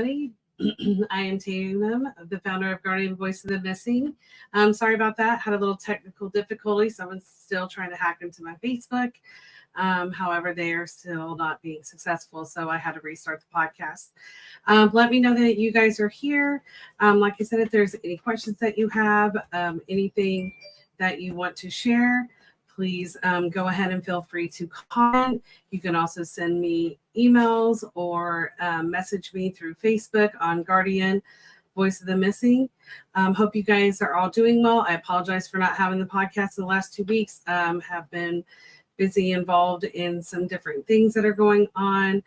everybody. I am Tatum, the founder of Guardian Voice of the Missing. Sorry about that. Had a little technical difficulty. Someone's still trying to hack into my Facebook. However, they are still not being successful, so I had to restart the podcast. Let me know that you guys are here. Like I said, if there's any questions that you have, anything that you want to share, please go ahead and feel free to comment. You can also send me emails or message me through Facebook on Guardian Voice of the Missing. Hope you guys are all doing well. I apologize for not having the podcast in the last 2 weeks. Have been busy involved in some different things that are going on,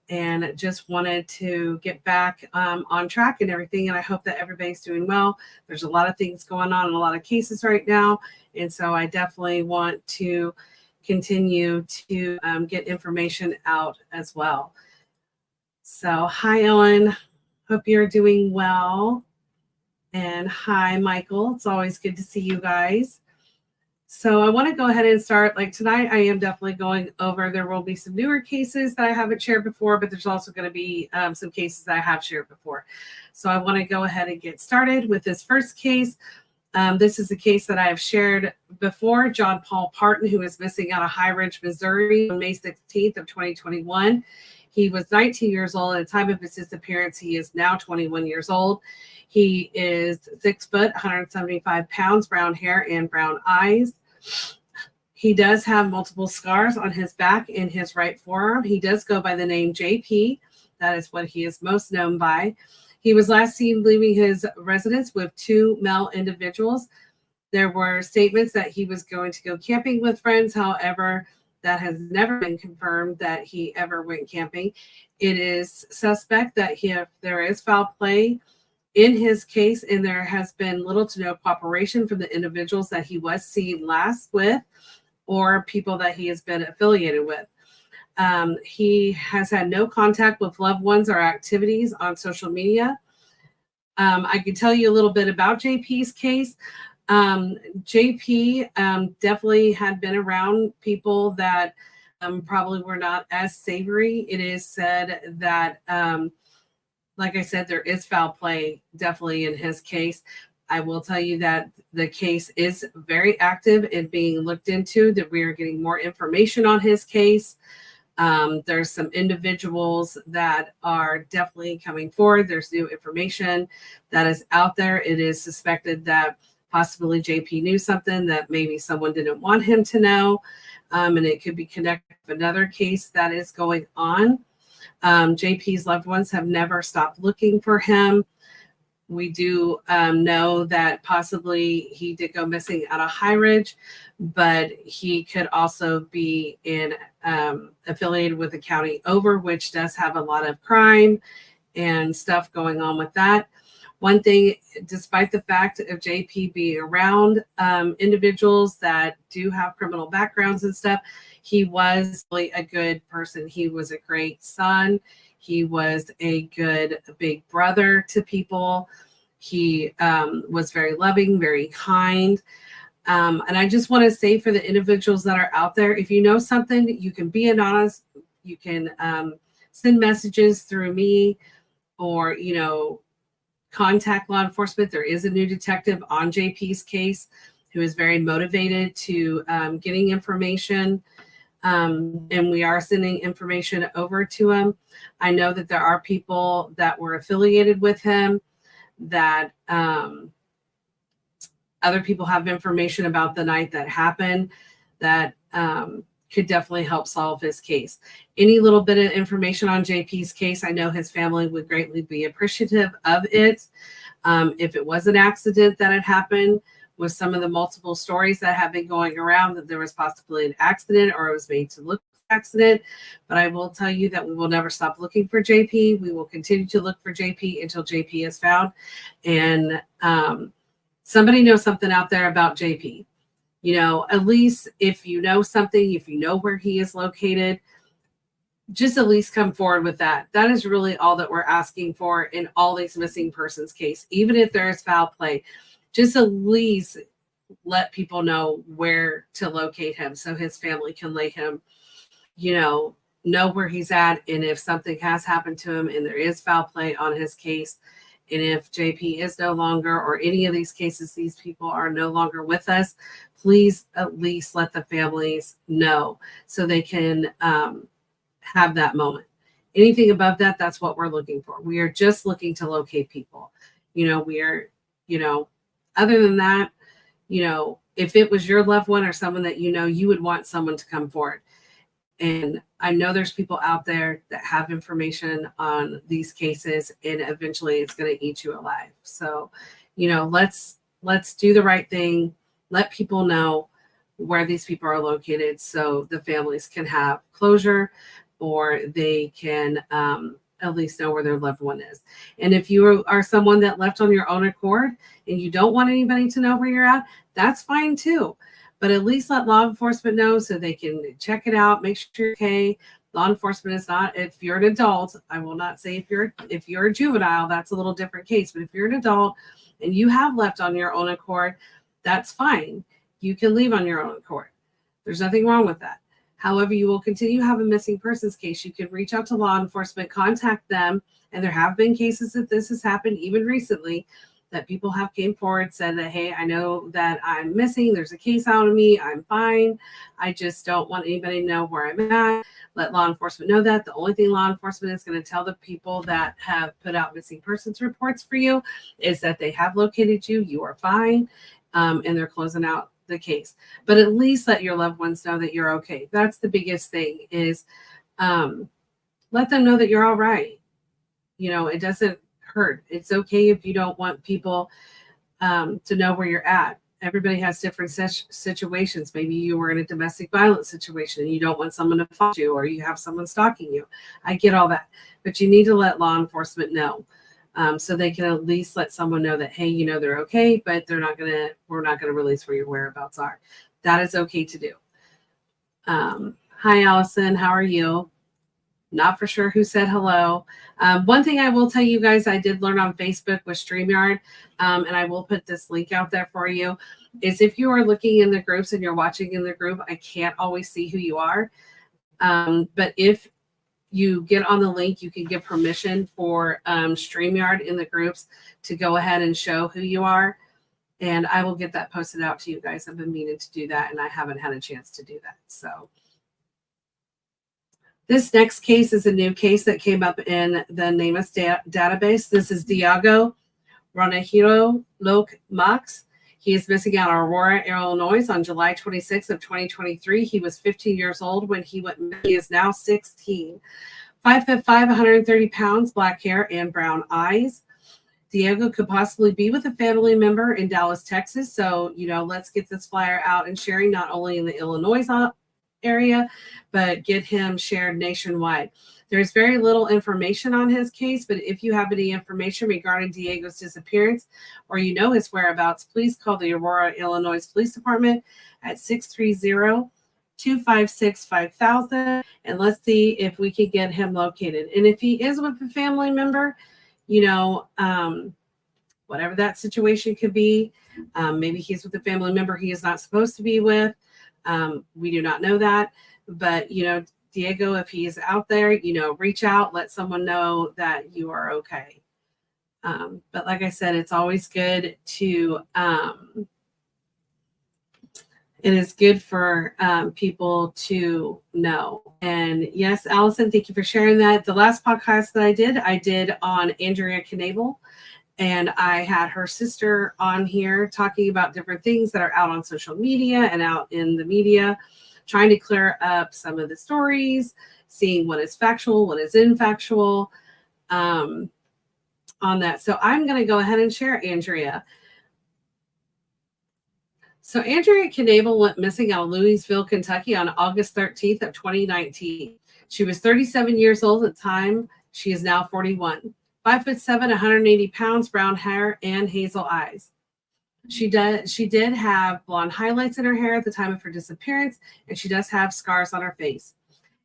and just wanted to get back on track and everything. And I hope that everybody's doing well. There's a lot of things going on in a lot of cases right now. And so I definitely want to continue to get information out as well. So hi, Ellen. Hope you're doing well. And hi, Michael. It's always good to see you guys. So I want to go ahead and start. Like tonight, I am definitely going over. There will be some newer cases that I haven't shared before, but there's also going to be some cases that I have shared before. So I want to go ahead and get started with this first case. This is a case that I have shared before. John Paul Parton, who is missing out of High Ridge, Missouri on May 16th of 2021. He was 19 years old at the time of his disappearance. He is now 21 years old. He is 6 foot, 175 pounds, brown hair and brown eyes. He does have multiple scars on his back and his right forearm. He does go by the name JP. That is what he is most known by. He was last seen leaving his residence with 2 male individuals. There were statements that he was going to go camping with friends. However, that has never been confirmed that he ever went camping. It is suspect that there is foul play in his case, and there has been little to no cooperation from the individuals that he was seen last with or people that he has been affiliated with. He has had no contact with loved ones or activities on social media. I can tell you a little bit about JP's case. JP definitely had been around people that probably were not as savory. It is said that like I said, there is foul play definitely in his case. I will tell you that the case is very active and being looked into, that we are getting more information on his case. There's some individuals that are definitely coming forward. There's new information that is out there. It is suspected that possibly JP knew something that maybe someone didn't want him to know. And it could be connected with another case that is going on. JP's loved ones have never stopped looking for him. We do know that possibly he did go missing out of High Ridge, but he could also be affiliated with the county over, which does have a lot of crime and stuff going on with that. One thing, despite the fact of JP being around individuals that do have criminal backgrounds and stuff, he was really a good person. He was a great son. He was a good big brother to people. He was very loving, very kind. And I just want to say for the individuals that are out there, if you know something, you can be anonymous. You can send messages through me or, contact law enforcement. There is a new detective on JP's case who is very motivated to getting information. And we are sending information over to him. I know that there are people that were affiliated with him that other people have information about the night that happened that could definitely help solve his case. Any little bit of information on JP's case, I know his family would greatly be appreciative of it. If it was an accident that had happened, with some of the multiple stories that have been going around that there was possibly an accident or it was made to look like an accident. But I will tell you that we will never stop looking for JP. We will continue to look for JP until JP is found. And somebody knows something out there about JP. At least if you know something, if you know where he is located, just at least come forward with that. That is really all that we're asking for in all these missing persons case. Even if there is foul play, just at least let people know where to locate him so his family can lay him, know where he's at, and if something has happened to him and there is foul play on his case, and if JP is no longer, or any of these cases, these people are no longer with us, please at least let the families know so they can have that moment. Anything above that, that's what we're looking for. We are just looking to locate people. We are, other than that, if it was your loved one or someone that you would want someone to come forward. And I know there's people out there that have information on these cases, and eventually it's going to eat you alive. So, let's do the right thing. Let people know where these people are located so the families can have closure, or they can at least know where their loved one is. And if you are someone that left on your own accord and you don't want anybody to know where you're at, that's fine too. But at least let law enforcement know so they can check it out, make sure you're okay. Law enforcement is not, if you're an adult, I will not say if you're a juvenile, that's a little different case. But if you're an adult and you have left on your own accord, that's fine. You can leave on your own accord. There's nothing wrong with that. However, you will continue to have a missing persons case. You can reach out to law enforcement, contact them, and there have been cases that this has happened even recently, that people have came forward, said that, hey, I know that I'm missing. There's a case out of me. I'm fine. I just don't want anybody to know where I'm at. Let law enforcement know that. The only thing law enforcement is going to tell the people that have put out missing persons reports for you is that they have located you. You are fine. And they're closing out the case. But at least let your loved ones know that you're okay. That's the biggest thing, is let them know that you're all right. It doesn't hurt. It's okay if you don't want people to know where you're at. Everybody has different situations. Maybe you were in a domestic violence situation and you don't want someone to find you, or you have someone stalking you. I get all that, but you need to let law enforcement know so they can at least let someone know that, hey, they're okay, but we're not gonna release where your whereabouts are. That is okay to do. Hi, Allison. How are you? Not for sure who said hello. One thing I will tell you guys, I did learn on Facebook with StreamYard, and I will put this link out there for you, is if you are looking in the groups and you're watching in the group, I can't always see who you are. But if you get on the link, you can give permission for StreamYard in the groups to go ahead and show who you are. And I will get that posted out to you guys. I've been meaning to do that, and I haven't had a chance to do that. So this next case is a new case that came up in the NamUs database. This is Diego Ronahiro Loke Max. He is missing out of Aurora, Illinois on July 26th of 2023. He was 15 years old when he went missing. He is now 16. 5'5", 130 pounds, black hair and brown eyes. Diego could possibly be with a family member in Dallas, Texas. So, let's get this flyer out and sharing, not only in the Illinois area, but get him shared nationwide. There's very little information on his case, but if you have any information regarding Diego's disappearance, or his whereabouts, please call the Aurora, Illinois Police Department at 630-256-5000, and let's see if we can get him located. And if he is with a family member, whatever that situation could be, maybe he's with a family member he is not supposed to be with. We do not know that, but Diego, if he is out there, reach out, let someone know that you are okay. But like I said, it's always good to, it is good for people to know. And yes, Allison, thank you for sharing that. The last podcast that I did on Andrea Knable, and I had her sister on here talking about different things that are out on social media and out in the media, trying to clear up some of the stories, seeing what is factual, what is infactual on that. So I'm going to go ahead and share Andrea. So Andrea Knable went missing out of Louisville, Kentucky on August 13th of 2019. She was 37 years old at the time. She is now 41. 5'7", 180 pounds, brown hair, and hazel eyes. She did have blonde highlights in her hair at the time of her disappearance, and she does have scars on her face.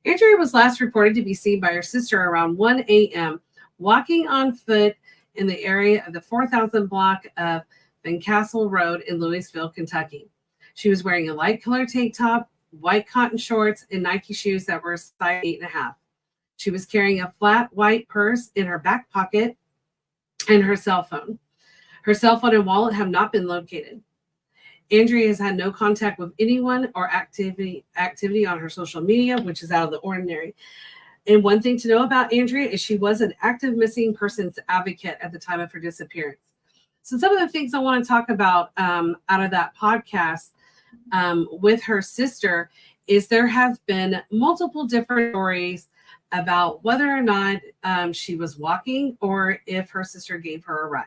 Andrea was last reported to be seen by her sister around 1 a.m. walking on foot in the area of the 4000 block of Van Castle Road in Louisville, Kentucky. She was wearing a light colored tank top, white cotton shorts, and Nike shoes that were size 8.5. She was carrying a flat white purse in her back pocket and her cell phone. Her cell phone and wallet have not been located. Andrea has had no contact with anyone or activity on her social media, which is out of the ordinary. And one thing to know about Andrea is she was an active missing persons advocate at the time of her disappearance. So some of the things I want to talk about out of that podcast with her sister is there have been multiple different stories about whether or not she was walking or if her sister gave her a ride.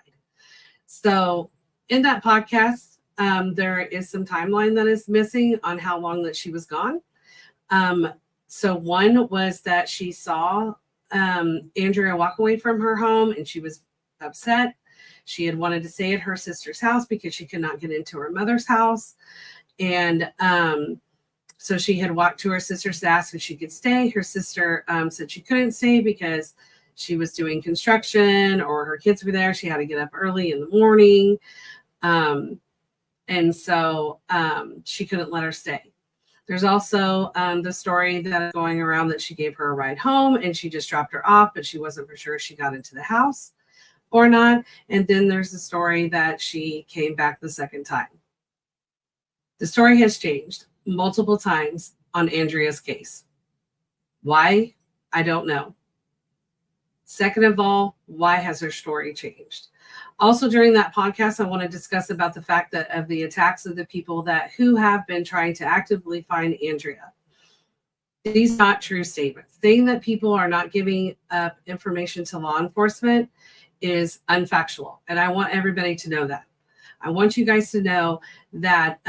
So in that podcast, there is some timeline that is missing on how long that she was gone. So one was that she saw Andrea walk away from her home and she was upset. She had wanted to stay at her sister's house because she could not get into her mother's house. And so she had walked to her sister's to ask if she could stay. Her sister said she couldn't stay because she was doing construction or her kids were there. She had to get up early in the morning. And so she couldn't let her stay. There's also the story that is going around that she gave her a ride home and she just dropped her off, but she wasn't for sure if she got into the house or not. And then there's the story that she came back the second time. The story has changed multiple times on Andrea's case. Why? I don't know. Second of all, why has her story changed? Also, during that podcast, I want to discuss about the fact that of the attacks of the people who have been trying to actively find Andrea. These are not true statements. Saying that people are not giving up information to law enforcement is unfactual. And I want everybody to know that. I want you guys to know that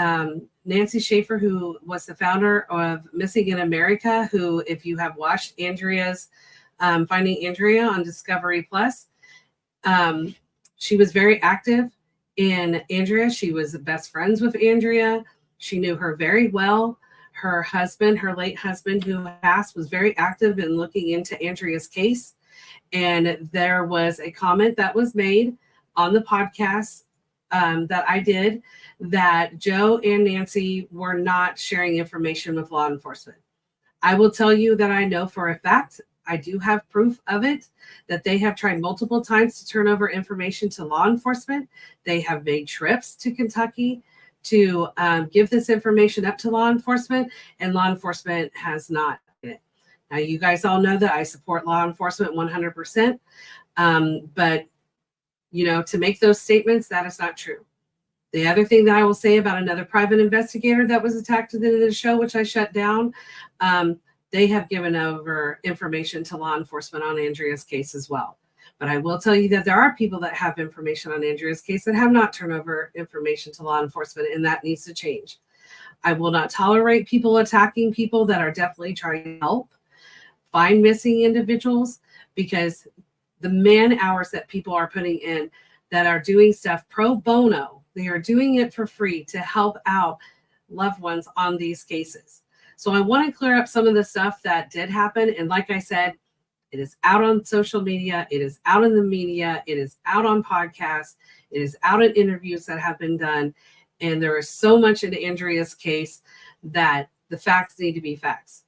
Nancy Schaefer, who was the founder of Missing in America, who, if you have watched Andrea's Finding Andrea on Discovery Plus, she was very active in Andrea. She was best friends with Andrea. She knew her very well. Her husband, her late husband, who passed, was very active in looking into Andrea's case. And there was a comment that was made on the podcast that I did that Joe and Nancy were not sharing information with law enforcement. I will tell you that I know for a fact, I do have proof of it, that they have tried multiple times to turn over information to law enforcement. They have made trips to Kentucky to give this information up to law enforcement, and law enforcement has not done it. Now, you guys all know that I support law enforcement 100%, but to make those statements, that is not true. The other thing that I will say about another private investigator that was attacked at the end of the show, which I shut down, they have given over information to law enforcement on Andrea's case as well. But I will tell you that there are people that have information on Andrea's case that have not turned over information to law enforcement, and that needs to change. I will not tolerate people attacking people that are definitely trying to help find missing individuals, because the man hours that people are putting in that are doing stuff pro bono, they are doing it for free to help out loved ones on these cases. So I want to clear up some of the stuff that did happen. And like I said, it is out on social media. It is out in the media. It is out on podcasts. It is out in interviews that have been done. And there is so much in Andrea's case that the facts need to be facts.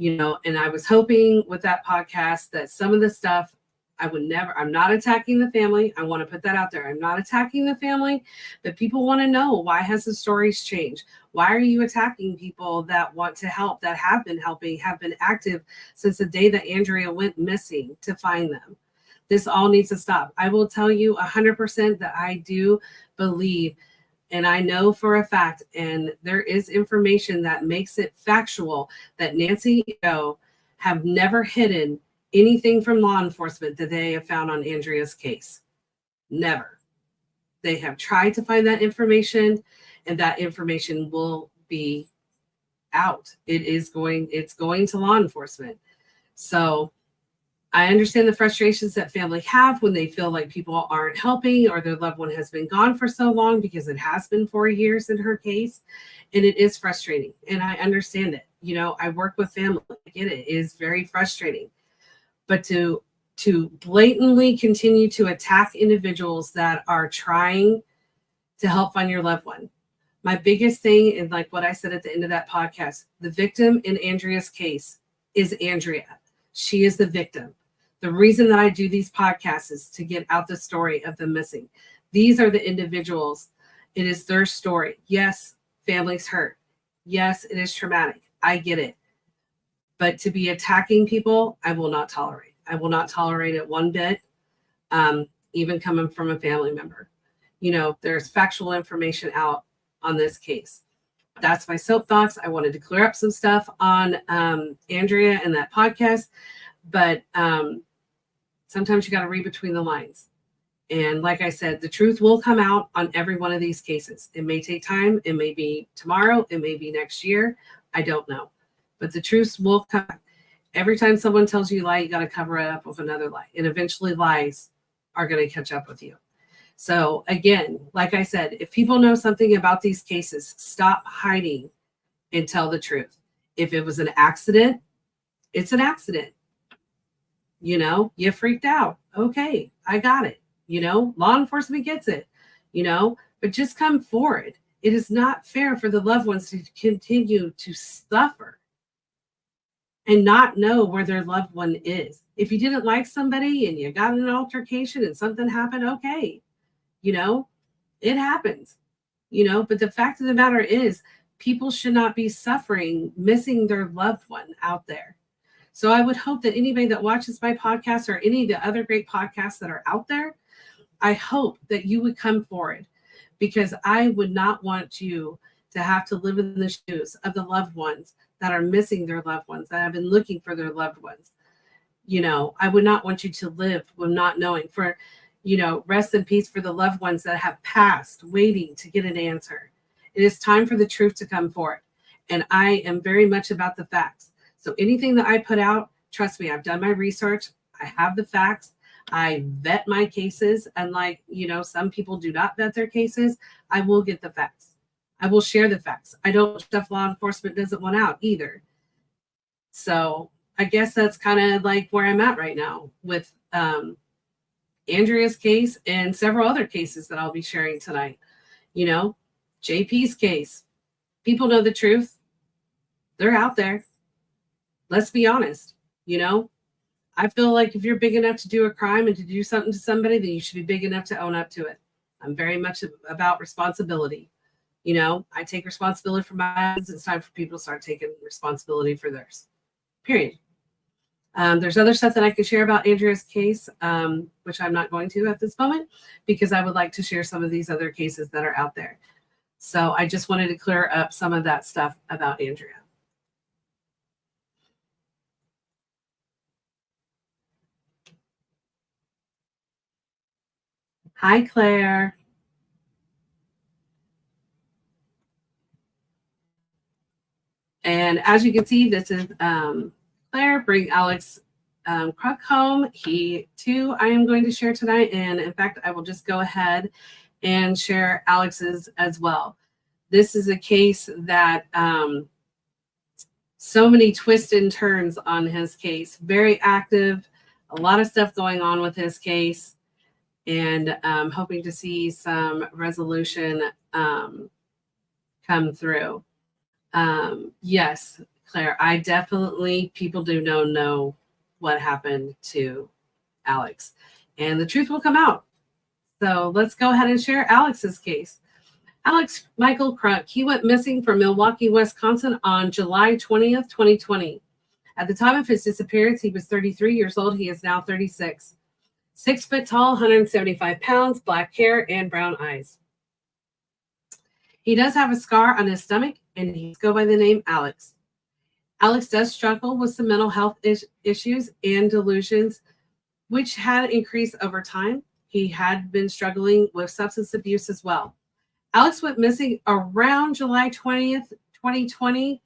And I was hoping with that podcast that some of the stuff I'm not attacking the family. I want to put that out there. I'm not attacking the family, but people want to know, why has the stories changed? Why are you attacking people that want to help, that have been helping, have been active since the day that Andrea went missing to find them? This all needs to stop. I will tell you 100% that I do believe, and I know for a fact, and there is information that makes it factual, that Nancy and Joe have never hidden anything from law enforcement that they have found on Andrea's case. Never. They have tried to find that information, and that information will be out. It's going to law enforcement. So I understand the frustrations that family have when they feel like people aren't helping or their loved one has been gone for so long, because it has been 4 years in her case, and it is frustrating. And I understand it. I work with family. I get it. It is very frustrating. But to blatantly continue to attack individuals that are trying to help find your loved one, My biggest thing, and like what I said at the end of that podcast, the victim in Andrea's case is Andrea. She is the victim. The reason that I do these podcasts is to get out the story of the missing. These are the individuals. It is their story. Yes, families hurt. Yes, it is traumatic. I get it. But to be attacking people, I will not tolerate. I will not tolerate it one bit, even coming from a family member. You know, there's factual information out on this case. That's my soapbox. I wanted to clear up some stuff on Andrea and that podcast, but sometimes you got to read between the lines. And like I said, the truth will come out on every one of these cases. It may take time. It may be tomorrow. It may be next year. I don't know. But the truth will come. Every time someone tells you a lie, you got to cover it up with another lie. And eventually lies are going to catch up with you. So again, like I said, if people know something about these cases, stop hiding and tell the truth. If it was an accident, it's an accident. You know, you freaked out. Okay, I got it. You know, law enforcement gets it, you know, but just come forward. It is not fair for the loved ones to continue to suffer and not know where their loved one is. If you didn't like somebody and you got in an altercation and something happened, okay, you know, it happens, you know, but the fact of the matter is people should not be suffering, missing their loved one out there. So I would hope that anybody that watches my podcast or any of the other great podcasts that are out there, I hope that you would come forward, because I would not want you to have to live in the shoes of the loved ones that are missing their loved ones, that have been looking for their loved ones. You know, I would not want you to live with not knowing. For, you know, rest in peace for the loved ones that have passed, waiting to get an answer. It is time for the truth to come forward. And I am very much about the facts. So anything that I put out, trust me, I've done my research. I have the facts. I vet my cases. Unlike, you know, some people do not vet their cases. I will get the facts. I will share the facts. I don't stuff law enforcement doesn't want out either. So I guess that's kind of like where I'm at right now with Andrea's case and several other cases that I'll be sharing tonight. You know, JP's case. People know the truth. They're out there. Let's be honest. You know, I feel like if you're big enough to do a crime and to do something to somebody, then you should be big enough to own up to it. I'm very much about responsibility. You know, I take responsibility for my actions. It's time for people to start taking responsibility for theirs. Period. There's other stuff that I could share about Andrea's case, which I'm not going to at this moment, because I would like to share some of these other cases that are out there. So I just wanted to clear up some of that stuff about Andrea. Hi, Claire. And as you can see, this is Claire. Bring Alex Kruk home. He, too, I am going to share tonight. And in fact, I will just go ahead and share Alex's as well. This is a case that so many twists and turns on his case. Very active. A lot of stuff going on with his case. And hoping to see some resolution come through. Yes, Claire, I definitely, people do know what happened to Alex. And the truth will come out. So let's go ahead and share Alex's case. Alex Michael Kruk, he went missing from Milwaukee, Wisconsin on July 20th, 2020. At the time of his disappearance, he was 33 years old. He is now 36. 6 foot tall, 175 pounds, black hair, and brown eyes. He does have a scar on his stomach, and he goes by the name Alex. Alex does struggle with some mental health issues and delusions, which had increased over time. He had been struggling with substance abuse as well. Alex went missing around July 20th, 2020,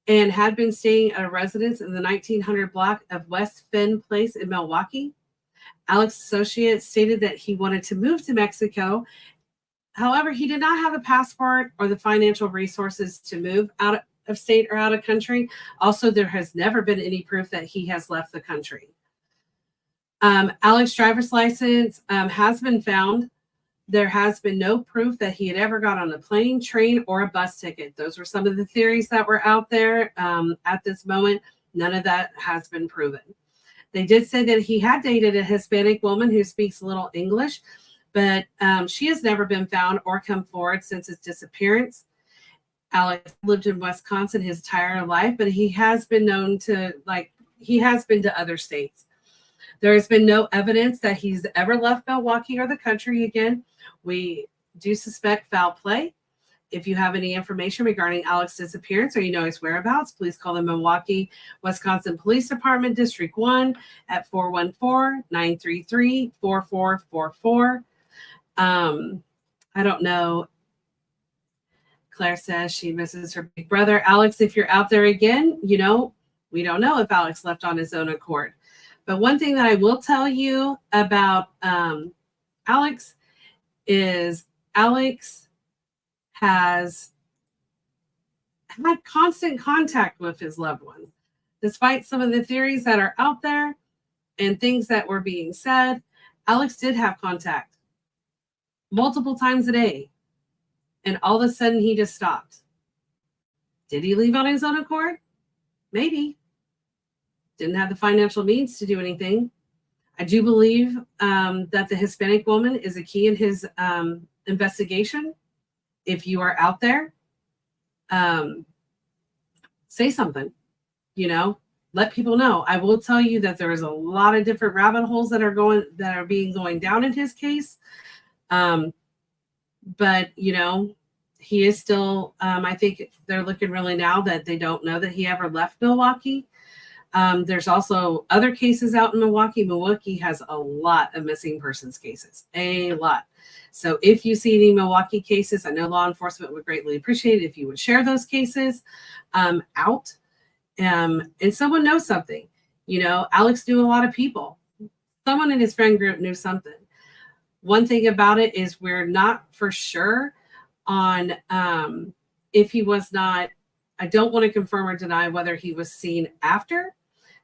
and had been staying at a residence in the 1900 block of West Finn Place in Milwaukee. Alex's associate stated that he wanted to move to Mexico. However, he did not have a passport or the financial resources to move out of state or out of country. Also, there has never been any proof that he has left the country. Alex's driver's license has been found, There has been no proof that he had ever got on a plane, train, or a bus ticket. Those were some of the theories that were out there at this moment. None of that has been proven. They did say that he had dated a Hispanic woman who speaks a little English, but she has never been found or come forward since his disappearance. Alex lived in Wisconsin his entire life, but he has been known to, he has been to other states. There has been no evidence that he's ever left Milwaukee or the country again. We do suspect foul play. If you have any information regarding Alex's disappearance or you know his whereabouts, please call the Milwaukee, Wisconsin Police Department, District 1 at 414-933-4444. I don't know. Claire says she misses her big brother. Alex, if you're out there again, we don't know if Alex left on his own accord. But one thing that I will tell you about Alex is Alex has had constant contact with his loved ones. Despite some of the theories that are out there and things that were being said, Alex did have contact multiple times a day. And all of a sudden, he just stopped. Did he leave on his own accord? Maybe. Didn't have the financial means to do anything. I do believe that the Hispanic woman is a key in his investigation. If you are out there, say something, let people know. I will tell you that there is a lot of different rabbit holes that are going down in his case. But, he is still, I think they're looking really now that they don't know that he ever left Milwaukee. There's also other cases out in Milwaukee. Milwaukee has a lot of missing persons cases, a lot. So if you see any Milwaukee cases, I know law enforcement would greatly appreciate it if you would share those cases out. And someone knows something. Alex knew a lot of people. Someone in his friend group knew something. One thing about it is we're not for sure on if he was not, I don't want to confirm or deny whether he was seen after.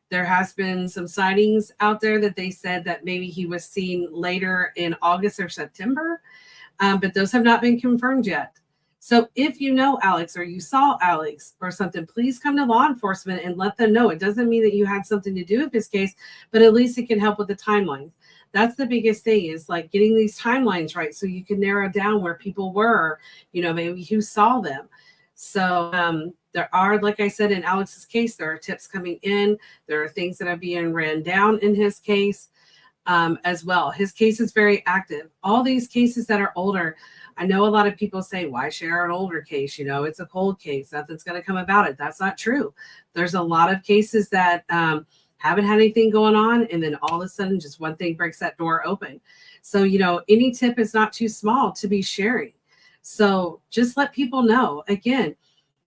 There has been some sightings out there that they said that maybe he was seen later in August or September, but those have not been confirmed yet. So if you know Alex or you saw Alex or something, please come to law enforcement and let them know. It doesn't mean that you had something to do with this case, but at least it can help with the timelines. That's the biggest thing is getting these timelines right so you can narrow down where people were, maybe who saw them. So there are, like I said, in Alex's case, there are tips coming in. There are things that are being ran down in his case as well. His case is very active. All these cases that are older, I know a lot of people say, why share an older case? It's a cold case. Nothing's going to come about it. That's not true. There's a lot of cases that haven't had anything going on, and then all of a sudden just one thing breaks that door open. So, any tip is not too small to be sharing. So just let people know. Again,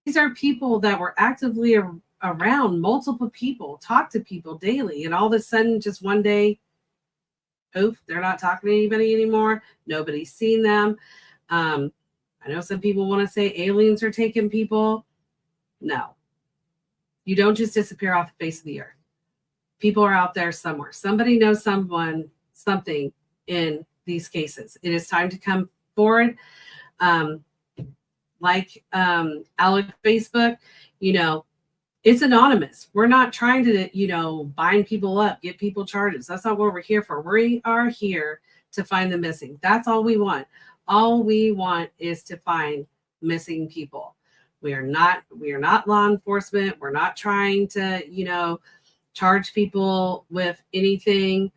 these are people that were actively around multiple people, talk to people daily, and all of a sudden just one day, poof, they're not talking to anybody anymore. Nobody's seen them. I know some people want to say aliens are taking people. No. You don't just disappear off the face of the earth. People are out there somewhere. Somebody knows something in these cases. It is time to come forward. Alex Facebook, it's anonymous. We're not trying to, bind people up, get people charges. That's not what we're here for. We are here to find the missing. That's all we want. All we want is to find missing people. We are not law enforcement. We're not trying to, charge people with anything.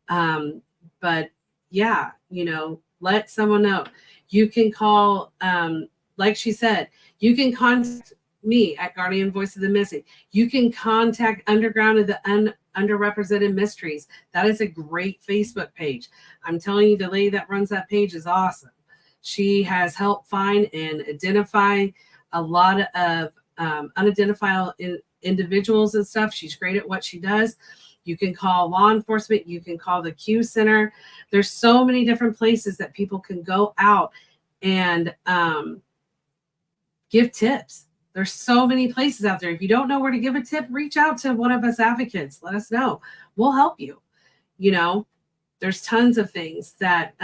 But yeah, let someone know. You can call, like she said, you can contact me at Guardian Voice of the Missing. You can contact Underground of the Underrepresented Mysteries. That is a great Facebook page. I'm telling you, the lady that runs that page is awesome. She has helped find and identify a lot of unidentified individuals and stuff. She's great at what she does. You can call law enforcement. You can call the Q Center. There's so many different places that people can go out and give tips. There's so many places out there. If you don't know where to give a tip, reach out to one of us advocates. Let us know. We'll help you. There's tons of things that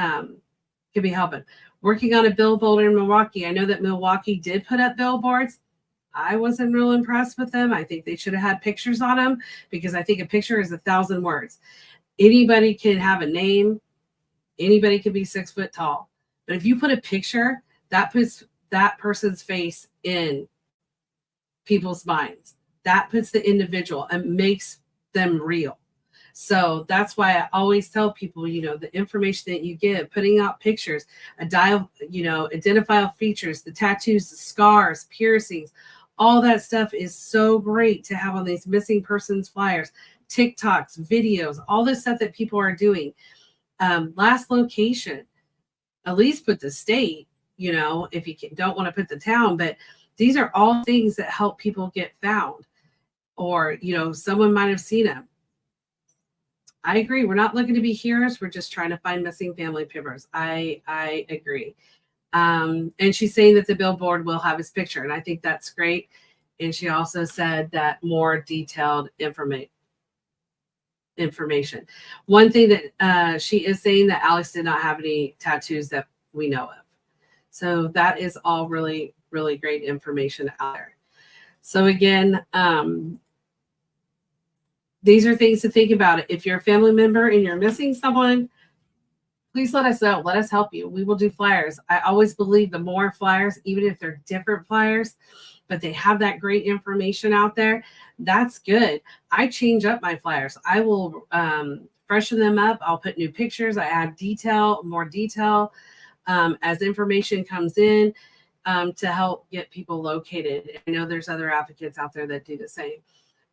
could be helping. Working on a billboard in Milwaukee. I know that Milwaukee did put up billboards. I wasn't real impressed with them. I think they should have had pictures on them, because I think a picture is 1,000 words. Anybody can have a name. Anybody can be 6 foot tall. But if you put a picture, that puts that person's face in people's minds. That puts the individual and makes them real. So that's why I always tell people, the information that you give, putting out pictures, identifiable features, the tattoos, the scars, piercings, all that stuff is so great to have on these missing persons flyers, TikToks, videos, all this stuff that people are doing. Last location, at least put the state, if you don't want to put the town, but these are all things that help people get found, or, someone might have seen them. I agree. We're not looking to be heroes. We're just trying to find missing family members. I agree. And she's saying that the billboard will have his picture, and I think that's great. And she also said that more detailed information. One thing that she is saying that Alex did not have any tattoos that we know of. So that is all really, really great information out there. So again, these are things to think about. If you're a family member and you're missing someone, please let us know. Let us help you. We will do flyers. I always believe the more flyers, even if they're different flyers, but they have that great information out there, that's good. I change up my flyers. I will freshen them up. I'll put new pictures. I add more detail as information comes in to help get people located. I know there's other advocates out there that do the same.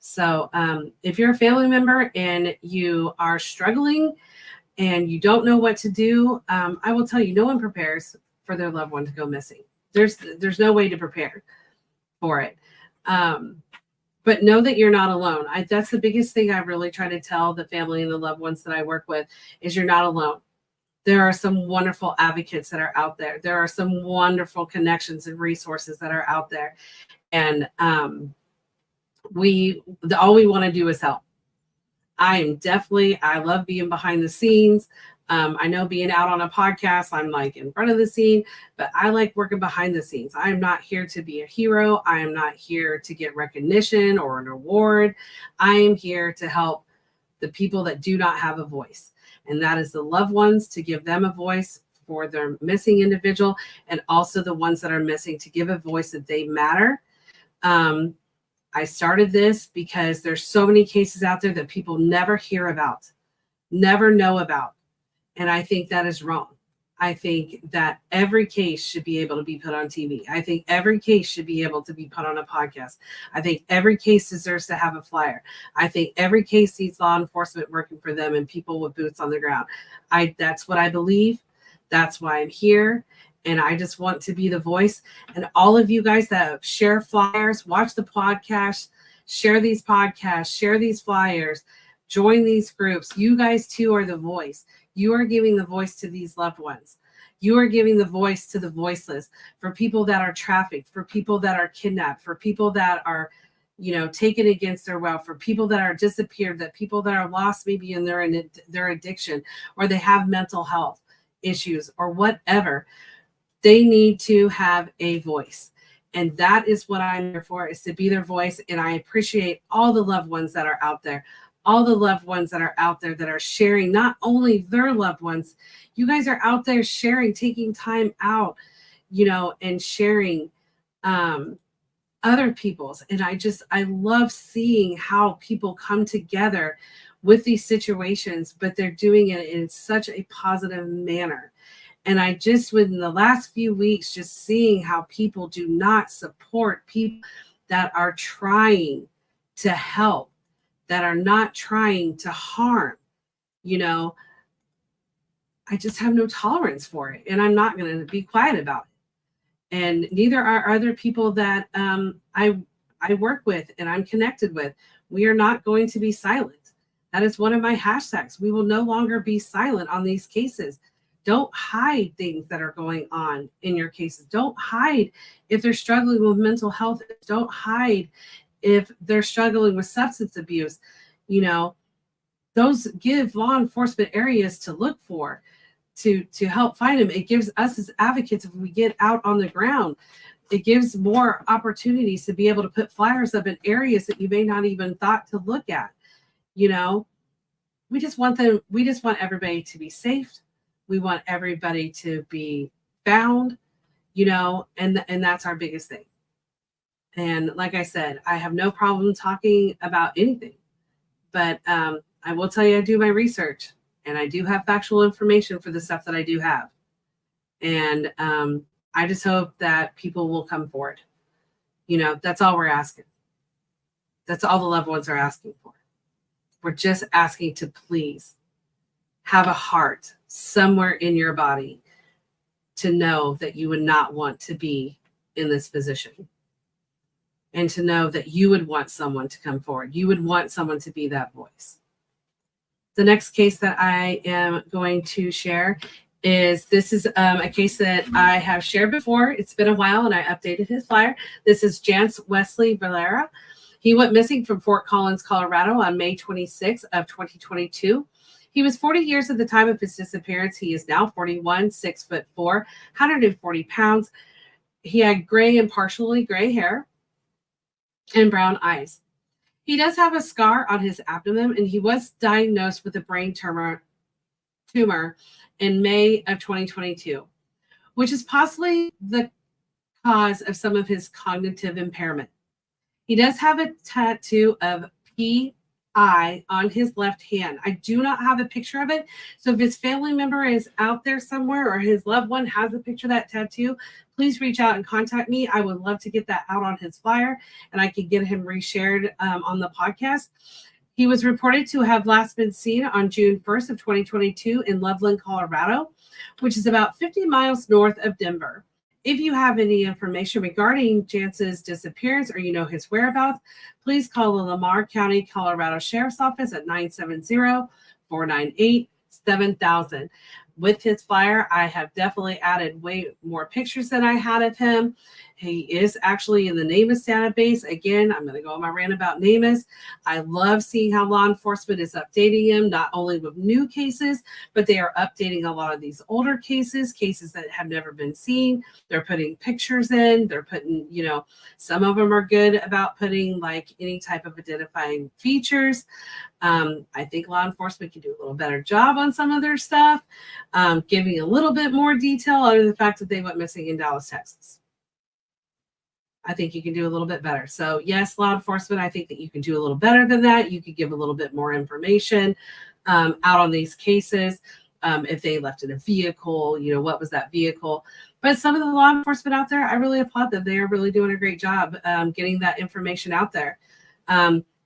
So if you're a family member and you are struggling and you don't know what to do, I will tell you, no one prepares for their loved one to go missing. There's no way to prepare for it. But know that you're not alone. That's the biggest thing I really try to tell the family and the loved ones that I work with is you're not alone. There are some wonderful advocates that are out there. There are some wonderful connections and resources that are out there. And all we want to do is help. I love being behind the scenes. I know being out on a podcast, I'm like in front of the scene, but I like working behind the scenes. I'm not here to be a hero. I am not here to get recognition or an award. I am here to help the people that do not have a voice. And that is the loved ones, to give them a voice for their missing individual, and also the ones that are missing, to give a voice that they matter. I started this because there's so many cases out there that people never hear about, never know about. And I think that is wrong. I think that every case should be able to be put on TV. I think every case should be able to be put on a podcast. I think every case deserves to have a flyer. I think every case needs law enforcement working for them and people with boots on the ground. That's what I believe. That's why I'm here. And I just want to be the voice. And all of you guys that share flyers, watch the podcast, share these podcasts, share these flyers, join these groups. You guys too are the voice. You are giving the voice to these loved ones. You are giving the voice to the voiceless, for people that are trafficked, for people that are kidnapped, for people that are, taken against their will, for people that are disappeared, that people that are lost maybe in their addiction, or they have mental health issues or whatever. They need to have a voice. And that is what I'm here for, is to be their voice. And I appreciate all the loved ones that are out there. All the loved ones that are out there that are sharing not only their loved ones, you guys are out there sharing, taking time out, and sharing other people's. And I love seeing how people come together with these situations, but they're doing it in such a positive manner. And within the last few weeks, just seeing how people do not support people that are trying to help, that are not trying to harm, I just have no tolerance for it. And I'm not going to be quiet about it. And neither are other people that I work with and I'm connected with. We are not going to be silent. That is one of my hashtags. We will no longer be silent on these cases. Don't hide things that are going on in your cases. Don't hide if they're struggling with mental health. Don't hide if they're struggling with substance abuse. Those give law enforcement areas to look for, to help find him. It gives us as advocates, if we get out on the ground, it gives more opportunities to be able to put flyers up in areas that you may not even thought to look at. You know, we just want everybody to be safe. We want everybody to be found, you know, and that's our biggest thing. And like I said, I have no problem talking about anything, but I will tell you, I do my research and I do have factual information for the stuff that I do have. And I just hope that people will come forward. You know, that's all we're asking. That's all the loved ones are asking for. We're just asking to please have a heart somewhere in your body to know that you would not want to be in this position. And to know that you would want someone to come forward. You would want someone to be that voice. The next case that I am going to share is a case that I have shared before. It's been a while and I updated his flyer. This is Jance Wesley Valera. He went missing from Fort Collins, Colorado on May 26th of 2022. He was 40 years at the time of his disappearance. He is now 41, 6'4", 140 pounds. He had gray and partially gray hair and brown eyes. He does have a scar on his abdomen, and he was diagnosed with a brain tumor in May of 2022, which is possibly the cause of some of his cognitive impairment. He does have a tattoo of PI on his left hand. I do not have a picture of it, so if his family member is out there somewhere or his loved one has a picture of that tattoo, please reach out and contact me. I would love to get that out on his flyer, and I could get him reshared on the podcast. He was reported to have last been seen on June 1st of 2022 in Loveland, Colorado, which is about 50 miles north of Denver. If you have any information regarding Jance's disappearance or you know his whereabouts, please call the Lamar County, Colorado Sheriff's Office at 970-498-7000. With his flyer, I have definitely added way more pictures than I had of him. He is actually in the NamUs database. Again, I'm going to go on my rant about NamUs. I love seeing how law enforcement is updating him, not only with new cases, but they are updating a lot of these older cases that have never been seen. They're putting pictures in. They're putting, you know, some of them are good about putting like any type of identifying features. I think law enforcement can do a little better job on some of their stuff, giving a little bit more detail other than the fact that they went missing in Dallas, Texas. I think you can do a little bit better. So yes, law enforcement, I think that you can do a little better than that. You could give a little bit more information out on these cases. If they left in a vehicle, you know, what was that vehicle? But some of the law enforcement out there, I really applaud them. They are really doing a great job getting that information out there.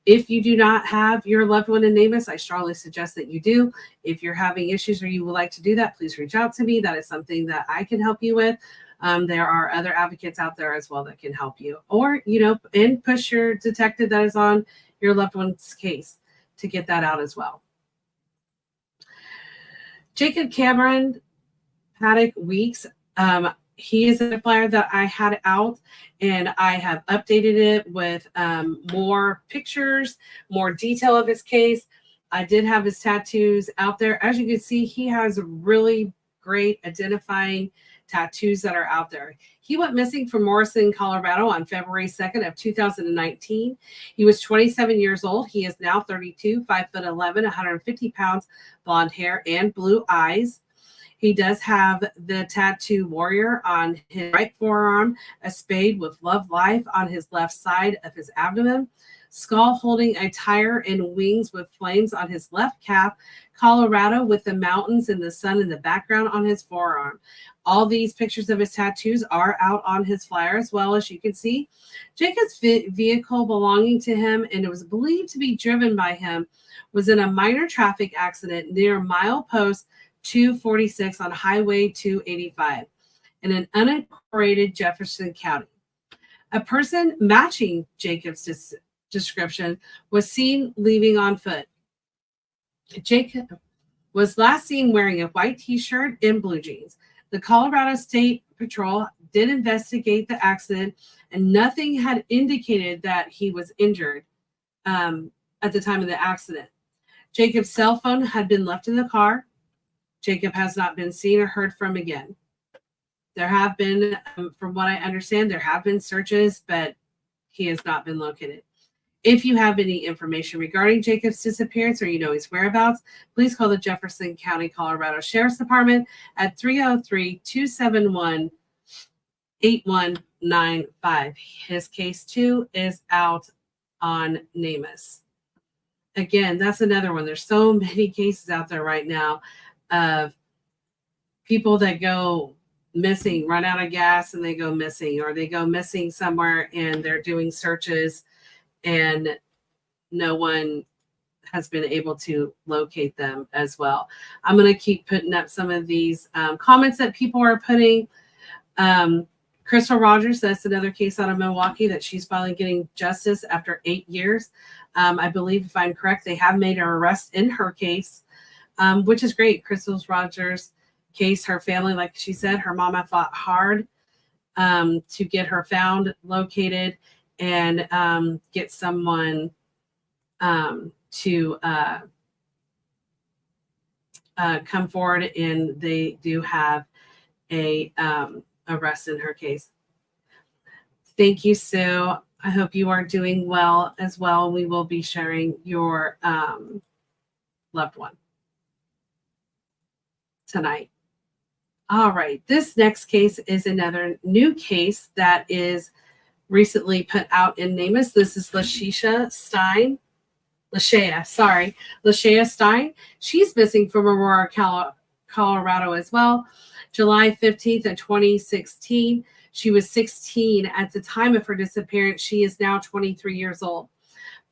If you do not have your loved one in NamUs, I strongly suggest that you do. If you're having issues or you would like to do that, please reach out to me. That is something that I can help you with. There are other advocates out there as well that can help you. Or, you know, and push your detective that is on your loved one's case to get that out as well. Jacob Cameron Paddock Weeks. He is a flyer that I had out, and I have updated it with more pictures, more detail of his case. I did have his tattoos out there. As you can see, he has really great identifying tattoos that are out there. He went missing from Morrison, Colorado on February 2nd of 2019. He was 27 years old. He is now 32, 5'11", 150 pounds, blonde hair and blue eyes. He does have the tattoo warrior on his right forearm, a spade with love life on his left side of his abdomen, skull holding a tire and wings with flames on his left calf, Colorado with the mountains and the sun in the background on his forearm. All these pictures of his tattoos are out on his flyer as well, as you can see. Jacob's vehicle belonging to him, and it was believed to be driven by him, was in a minor traffic accident near milepost 246 on Highway 285 in an unincorporated Jefferson County. A person matching Jacob's description was seen leaving on foot. Jacob was last seen wearing a white t-shirt and blue jeans. The Colorado State Patrol did investigate the accident, and nothing had indicated that he was injured at the time of the accident. Jacob's cell phone had been left in the car. Jacob has not been seen or heard from again. There have been, from what I understand, there have been searches, but he has not been located. If you have any information regarding Jacob's disappearance or you know his whereabouts, please call the Jefferson County, Colorado Sheriff's Department at 303-271-8195. His case too is out on NamUs. Again, that's another one. There's so many cases out there right now of people that go missing, run out of gas and they go missing, or they go missing somewhere and they're doing searches and no one has been able to locate them as well. I'm going to keep putting up some of these comments that people are putting. Crystal Rogers, that's another case out of Milwaukee that she's finally getting justice after 8 years. I believe, if I'm correct, they have made an arrest in her case, which is great. Crystal Rogers' case, her family, like she said, her mama fought hard to get her found, located, and get someone to come forward, and they do have a arrest in her case. Thank you, Sue. I hope you are doing well as well. We will be sharing your loved one tonight. All right, this next case is another new case that is recently put out in NamUs. This is Lashea Stein. She's missing from Aurora, Colorado as well. July 15th of 2016. She was 16 at the time of her disappearance. She is now 23 years old.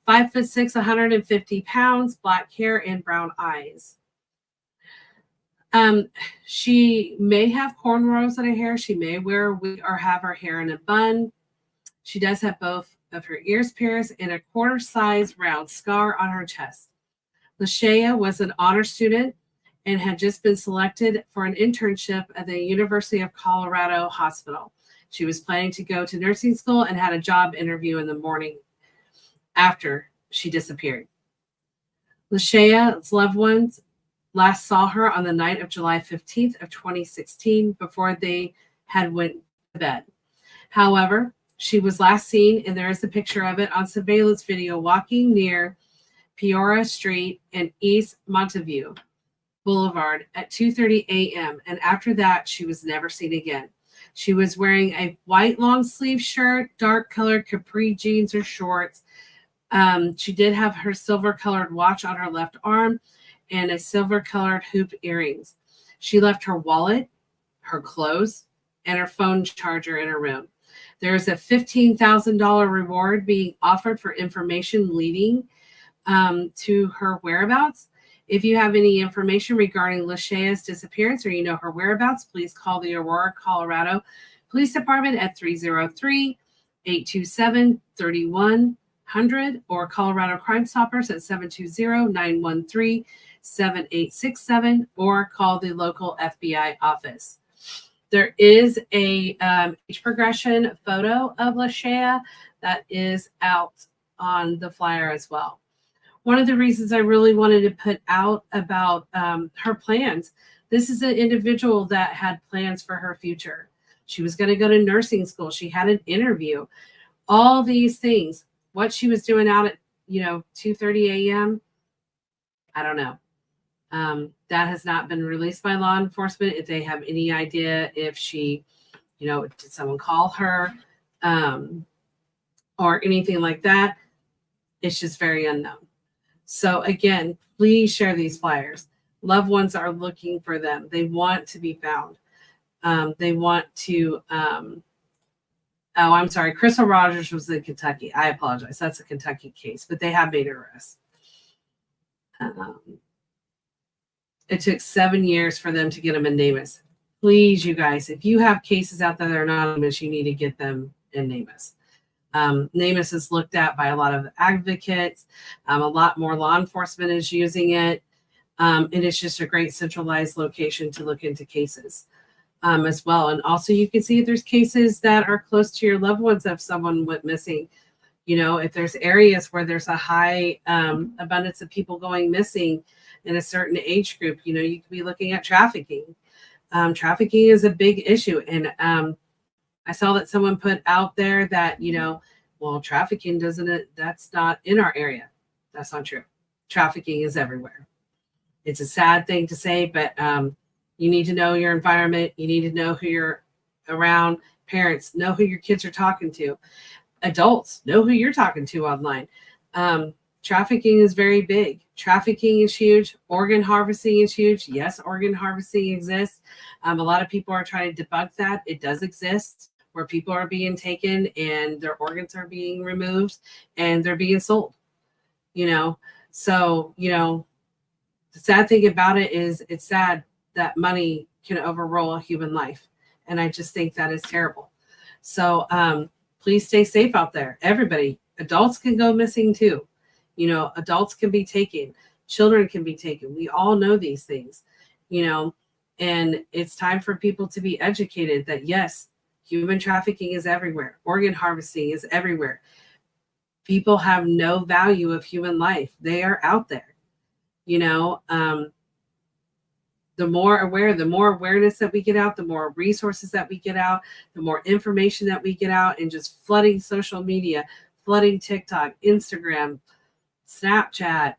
5'6", 150 pounds, black hair and brown eyes. She may have cornrows in her hair. She may wear a wig or have her hair in a bun. She does have both of her ears pierced and a quarter-size round scar on her chest. Lashea was an honor student and had just been selected for an internship at the University of Colorado Hospital. She was planning to go to nursing school and had a job interview in the morning after she disappeared. Lashea's loved ones last saw her on the night of July 15th of 2016 before they had went to bed. However, she was last seen, and there is a picture of it on surveillance video, walking near Peoria Street and East Montague Boulevard at 2:30 a.m. And after that, she was never seen again. She was wearing a white long sleeve shirt, dark colored capri jeans or shorts. She did have her silver colored watch on her left arm and a silver colored hoop earrings. She left her wallet, her clothes, and her phone charger in her room. There is a $15,000 reward being offered for information leading to her whereabouts. If you have any information regarding Lashea's disappearance or you know her whereabouts, please call the Aurora, Colorado Police Department at 303-827-3100 or Colorado Crime Stoppers at 720-913-7867 or call the local FBI office. There is a age progression photo of Lashea that is out on the flyer as well. One of the reasons I really wanted to put out about her plans, this is an individual that had plans for her future. She was going to go to nursing school. She had an interview. All these things. What she was doing out at, 2:30 a.m., I don't know. That has not been released by law enforcement. If they have any idea if she, did someone call her or anything like that, it's just very unknown. So again, please share these flyers. Loved ones are looking for them. They want to be found. They want to, I'm sorry. Crystal Rogers was in Kentucky. I apologize. That's a Kentucky case, but they have made arrests. It took 7 years for them to get them in NamUs. Please, you guys, if you have cases out there that are not NamUs, you need to get them in NamUs. NamUs is looked at by a lot of advocates. A lot more law enforcement is using it. And it's just a great centralized location to look into cases as well. And also you can see if there's cases that are close to your loved ones if someone went missing. If there's areas where there's a high abundance of people going missing in a certain age group, you could be looking at trafficking. Trafficking is a big issue. And I saw that someone put out there that, well, trafficking that's not in our area. That's not true. Trafficking is everywhere. It's a sad thing to say, but you need to know your environment. You need to know who you're around. Parents, know who your kids are talking to. Adults, know who you're talking to online. Trafficking is very big. Trafficking is huge. Organ harvesting is huge. Yes, organ harvesting exists. A lot of people are trying to debunk that. It does exist, where people are being taken and their organs are being removed and they're being sold. So, the sad thing about it is it's sad that money can overrule a human life. And I just think that is terrible. So please stay safe out there. Everybody, adults can go missing too. Adults can be taken. Children can be taken. We all know these things, and it's time for people to be educated that, yes, human trafficking is everywhere. Organ harvesting is everywhere. People have no value of human life. They are out there. The more awareness that we get out, the more resources that we get out, the more information that we get out, and just flooding social media, flooding TikTok, Instagram, Snapchat,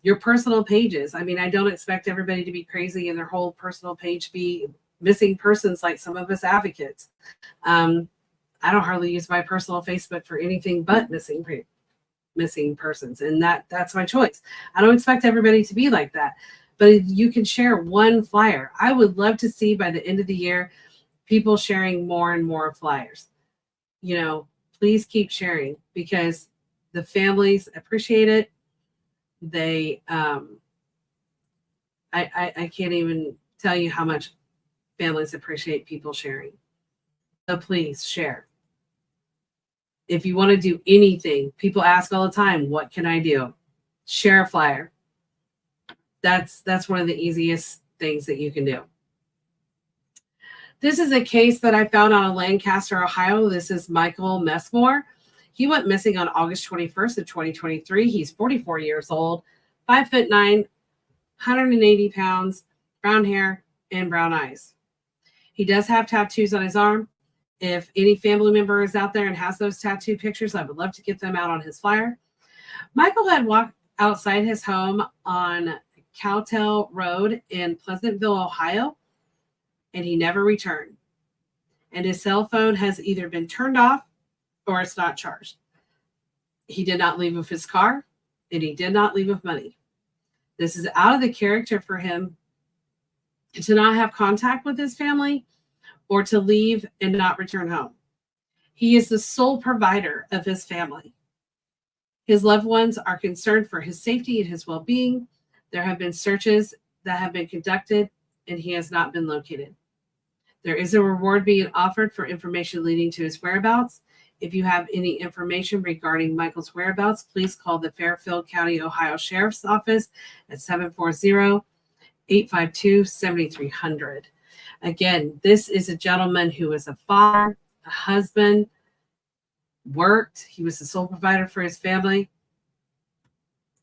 your personal pages. I mean, I don't expect everybody to be crazy and their whole personal page be missing persons like some of us advocates. I don't hardly use my personal Facebook for anything but missing persons, and that's my choice. I don't expect everybody to be like that, but you can share one flyer. I would love to see by the end of the year people sharing more and more flyers. Please keep sharing, because the families appreciate it. They I can't even tell you how much families appreciate people sharing. So please share. If you want to do anything, people ask all the time, what can I do? Share a flyer. That's one of the easiest things that you can do. This is a case that I found out of Lancaster, Ohio. This is Michael Messmore. He went missing on August 21st of 2023. He's 44 years old, 5'9", 180 pounds, brown hair, and brown eyes. He does have tattoos on his arm. If any family member is out there and has those tattoo pictures, I would love to get them out on his flyer. Michael had walked outside his home on Cowtail Road in Pleasantville, Ohio, and he never returned. And his cell phone has either been turned off or it's not charged. He did not leave with his car, and he did not leave with money. This is out of the character for him to not have contact with his family or to leave and not return home. He is the sole provider of his family. His loved ones are concerned for his safety and his well-being. There have been searches that have been conducted, and he has not been located. There is a reward being offered for information leading to his whereabouts. If you have any information regarding Michael's whereabouts, please call the Fairfield County, Ohio Sheriff's Office at 740-852-7300. Again, this is a gentleman who is a father, a husband, worked. He was the sole provider for his family,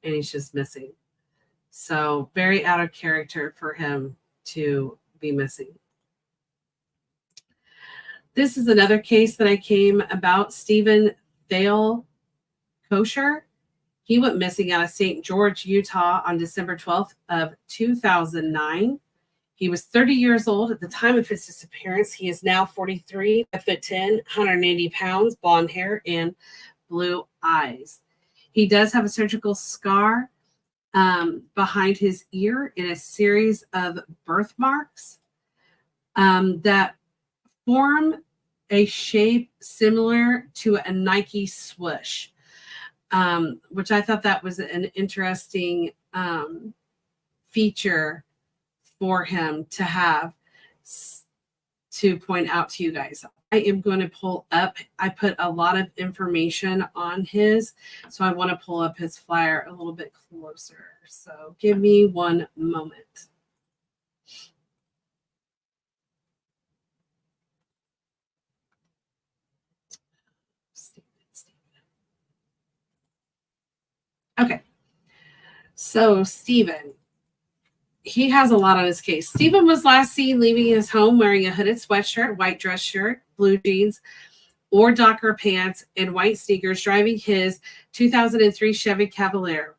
and he's just missing. So very out of character for him to be missing. This is another case that I came about. Stephen Thale Kosher. He went missing out of St. George, Utah on December 12th of 2009. He was 30 years old at the time of his disappearance. He is now 43, 5'10", 180 pounds, blonde hair, and blue eyes. He does have a surgical scar behind his ear in a series of birthmarks that form a shape similar to a Nike swoosh, which I thought that was an interesting feature for him to have to point out to you guys. I am going to pull up, I put a lot of information on his, so I want to pull up his flyer a little bit closer. So give me one moment. So Stephen, he has a lot on his case. Stephen was last seen leaving his home wearing a hooded sweatshirt, white dress shirt, blue jeans, or Docker pants, and white sneakers, driving his 2003 Chevy Cavalier,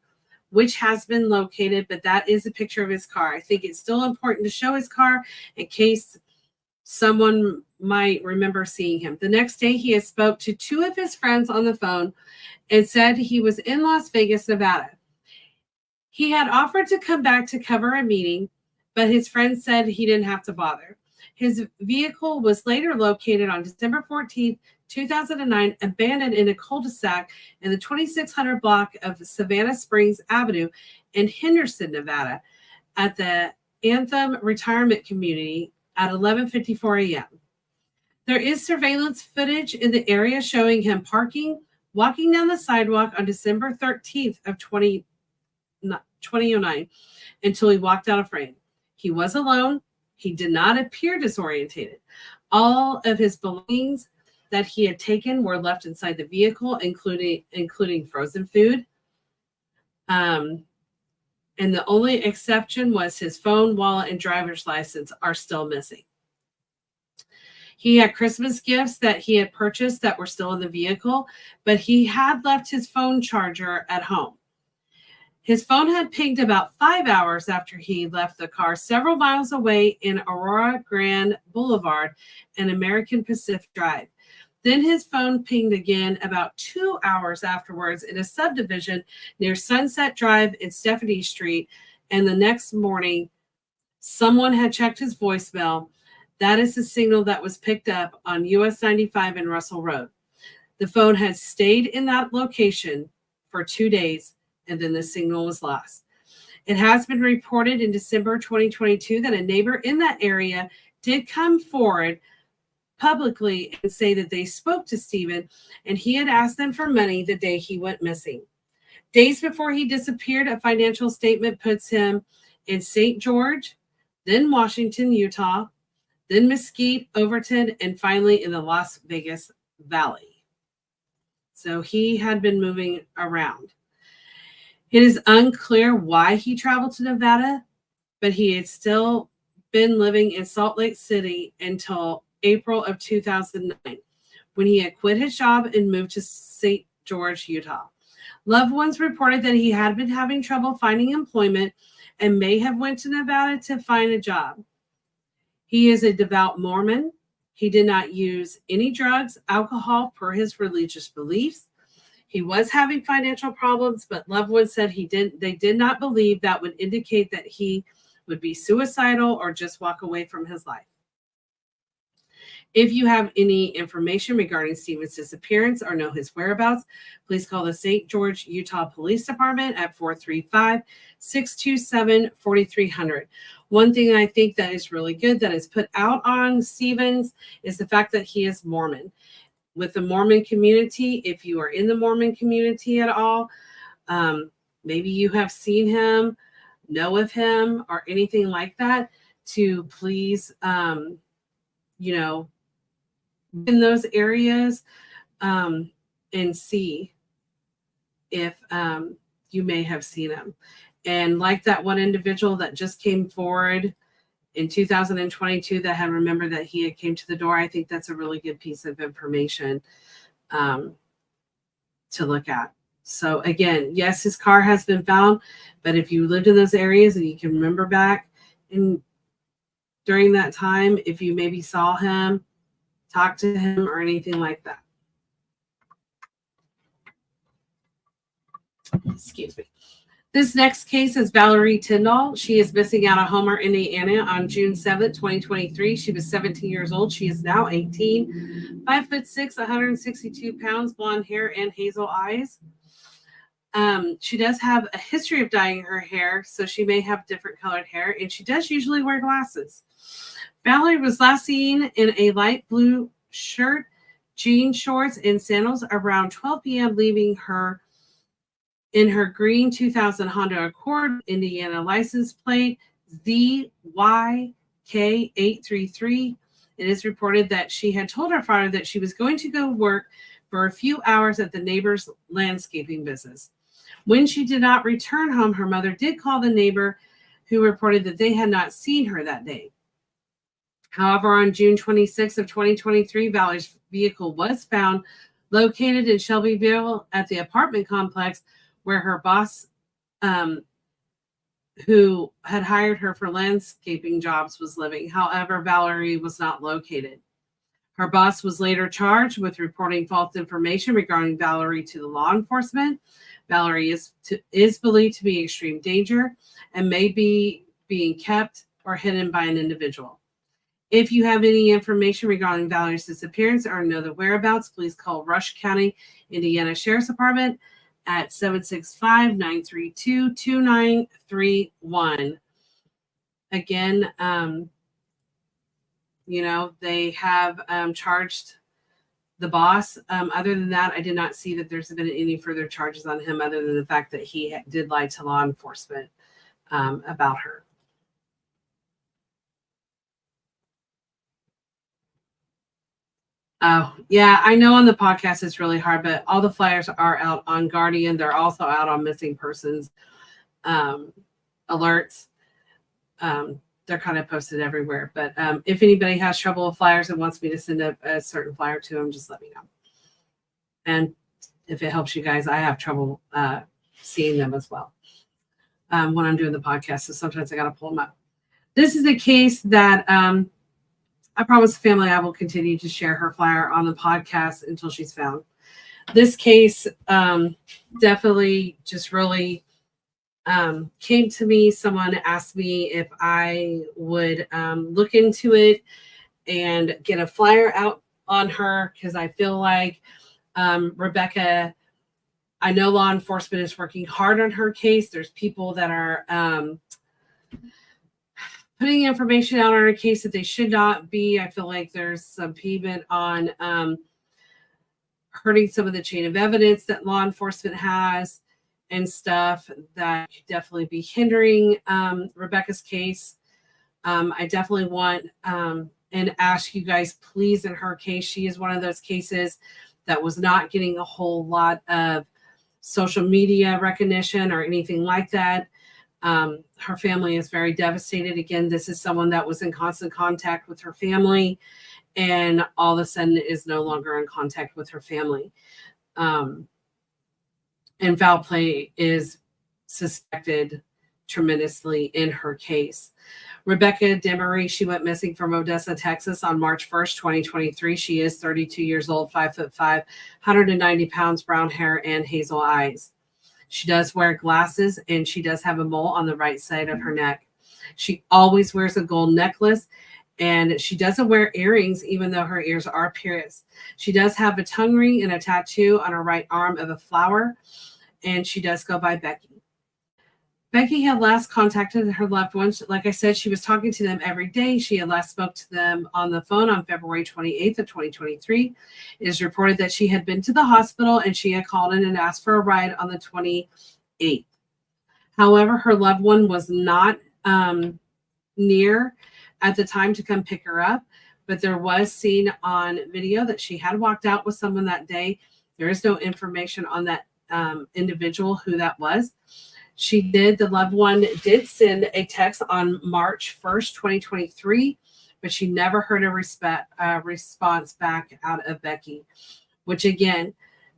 which has been located, but that is a picture of his car. I think it's still important to show his car in case someone might remember seeing him. The next day, he had spoke to two of his friends on the phone and said he was in Las Vegas, Nevada. He had offered to come back to cover a meeting, but his friend said he didn't have to bother. His vehicle was later located on December 14th, 2009, abandoned in a cul-de-sac in the 2600 block of Savannah Springs Avenue in Henderson, Nevada, at the Anthem Retirement Community at 11:54 a.m. There is surveillance footage in the area showing him walking down the sidewalk on December 13th of 2009 until he walked out of frame. He was alone. He did not appear disorientated. All of his belongings that he had taken were left inside the vehicle, including frozen food. And the only exception was his phone, wallet, and driver's license are still missing. He had Christmas gifts that he had purchased that were still in the vehicle, but he had left his phone charger at home. His phone had pinged about 5 hours after he left the car several miles away in Aurora Grande Boulevard and American Pacific Drive. Then his phone pinged again about 2 hours afterwards in a subdivision near Sunset Drive and Stephanie Street. And the next morning, someone had checked his voicemail. That is the signal that was picked up on US 95 and Russell Road. The phone had stayed in that location for 2 days, and then the signal was lost. It has been reported in December 2022 that a neighbor in that area did come forward publicly and say that they spoke to Stephen and he had asked them for money the day he went missing. Days before he disappeared, a financial statement puts him in St. George, then Washington, Utah, then Mesquite, Overton, and finally in the Las Vegas Valley. So he had been moving around. It is unclear why he traveled to Nevada, but he had still been living in Salt Lake City until April of 2009, when he had quit his job and moved to St. George, Utah. Loved ones reported that he had been having trouble finding employment and may have went to Nevada to find a job. He is a devout Mormon. He did not use any drugs, alcohol per his religious beliefs. He was having financial problems, but loved ones said they did not believe that would indicate that he would be suicidal or just walk away from his life. If you have any information regarding Stephen's disappearance or know his whereabouts, please call the St. George, Utah Police Department at 435-627-4300. One thing I think that is really good that is put out on Stephen's is the fact that he is Mormon. With the Mormon community, if you are in the Mormon community at all, maybe you have seen him, know of him, or anything like that, to please, in those areas and see if you may have seen him. And like that one individual that just came forward in 2022 that had remembered that he had came to the door, I think that's a really good piece of information to look at. So again, yes, his car has been found, but if you lived in those areas and you can remember back during that time, if you maybe saw him, talked to him, or anything like that. Excuse me. This next case is Valerie Tyndall. She is missing out of Homer, Indiana on June 7th, 2023. She was 17 years old. She is now 18, 5'6", 162 pounds, blonde hair, and hazel eyes. She does have a history of dyeing her hair, so she may have different colored hair, and she does usually wear glasses. Valerie was last seen in a light blue shirt, jean shorts, and sandals around 12 p.m., leaving her in her green 2000 Honda Accord, Indiana license plate ZYK833. It is reported that she had told her father that she was going to go work for a few hours at the neighbor's landscaping business. When she did not return home, her mother did call the neighbor who reported that they had not seen her that day. However, on June 26th of 2023, Valerie's vehicle was found located in Shelbyville at the apartment complex where her boss, who had hired her for landscaping jobs, was living. However, Valerie was not located. Her boss was later charged with reporting false information regarding Valerie to the law enforcement. Valerie is believed to be extreme danger and may be being kept or hidden by an individual. If you have any information regarding Valerie's disappearance or know the whereabouts, please call Rush County, Indiana Sheriff's Department at 765-932-2931. Again, they have charged the boss. Other than that, I did not see that there's been any further charges on him other than the fact that he did lie to law enforcement about her. Oh, yeah, I know on the podcast it's really hard, but all the flyers are out on Guardian. They're also out on missing persons alerts. They're kind of posted everywhere. But if anybody has trouble with flyers and wants me to send a certain flyer to them, just let me know. And if it helps you guys, I have trouble seeing them as well when I'm doing the podcast. So sometimes I got to pull them up. This is a case that I promise the family I will continue to share her flyer on the podcast until she's found. This case definitely just really came to me. Someone asked me if I would look into it and get a flyer out on her because I feel like Rebecca, I know law enforcement is working hard on her case. There's people that are putting information out on her case that they should not be. I feel like there's some payment on hurting some of the chain of evidence that law enforcement has and stuff that could definitely be hindering Rebecca's case. I definitely want and ask you guys, please, in her case, she is one of those cases that was not getting a whole lot of social media recognition or anything like that. Her family is very devastated. Again, this is someone that was in constant contact with her family and all of a sudden is no longer in contact with her family. And foul play is suspected tremendously in her case. Rebecca Demery, she went missing from Odessa, Texas on March 1st, 2023. She is 32 years old, 5'5", 190 pounds, brown hair, and hazel eyes. She does wear glasses, and she does have a mole on the right side of her neck. She always wears a gold necklace, and she doesn't wear earrings, even though her ears are pierced. She does have a tongue ring and a tattoo on her right arm of a flower, and she does go by Becky. Becky had last contacted her loved ones. Like I said, she was talking to them every day. She had last spoke to them on the phone on February 28th of 2023. It is reported that she had been to the hospital and she had called in and asked for a ride on the 28th. However, her loved one was not near at the time to come pick her up, but there was seen on video that she had walked out with someone that day. There is no information on that individual who that was. The loved one did send a text on March 1st, 2023, but she never heard a response back out of Becky, which again,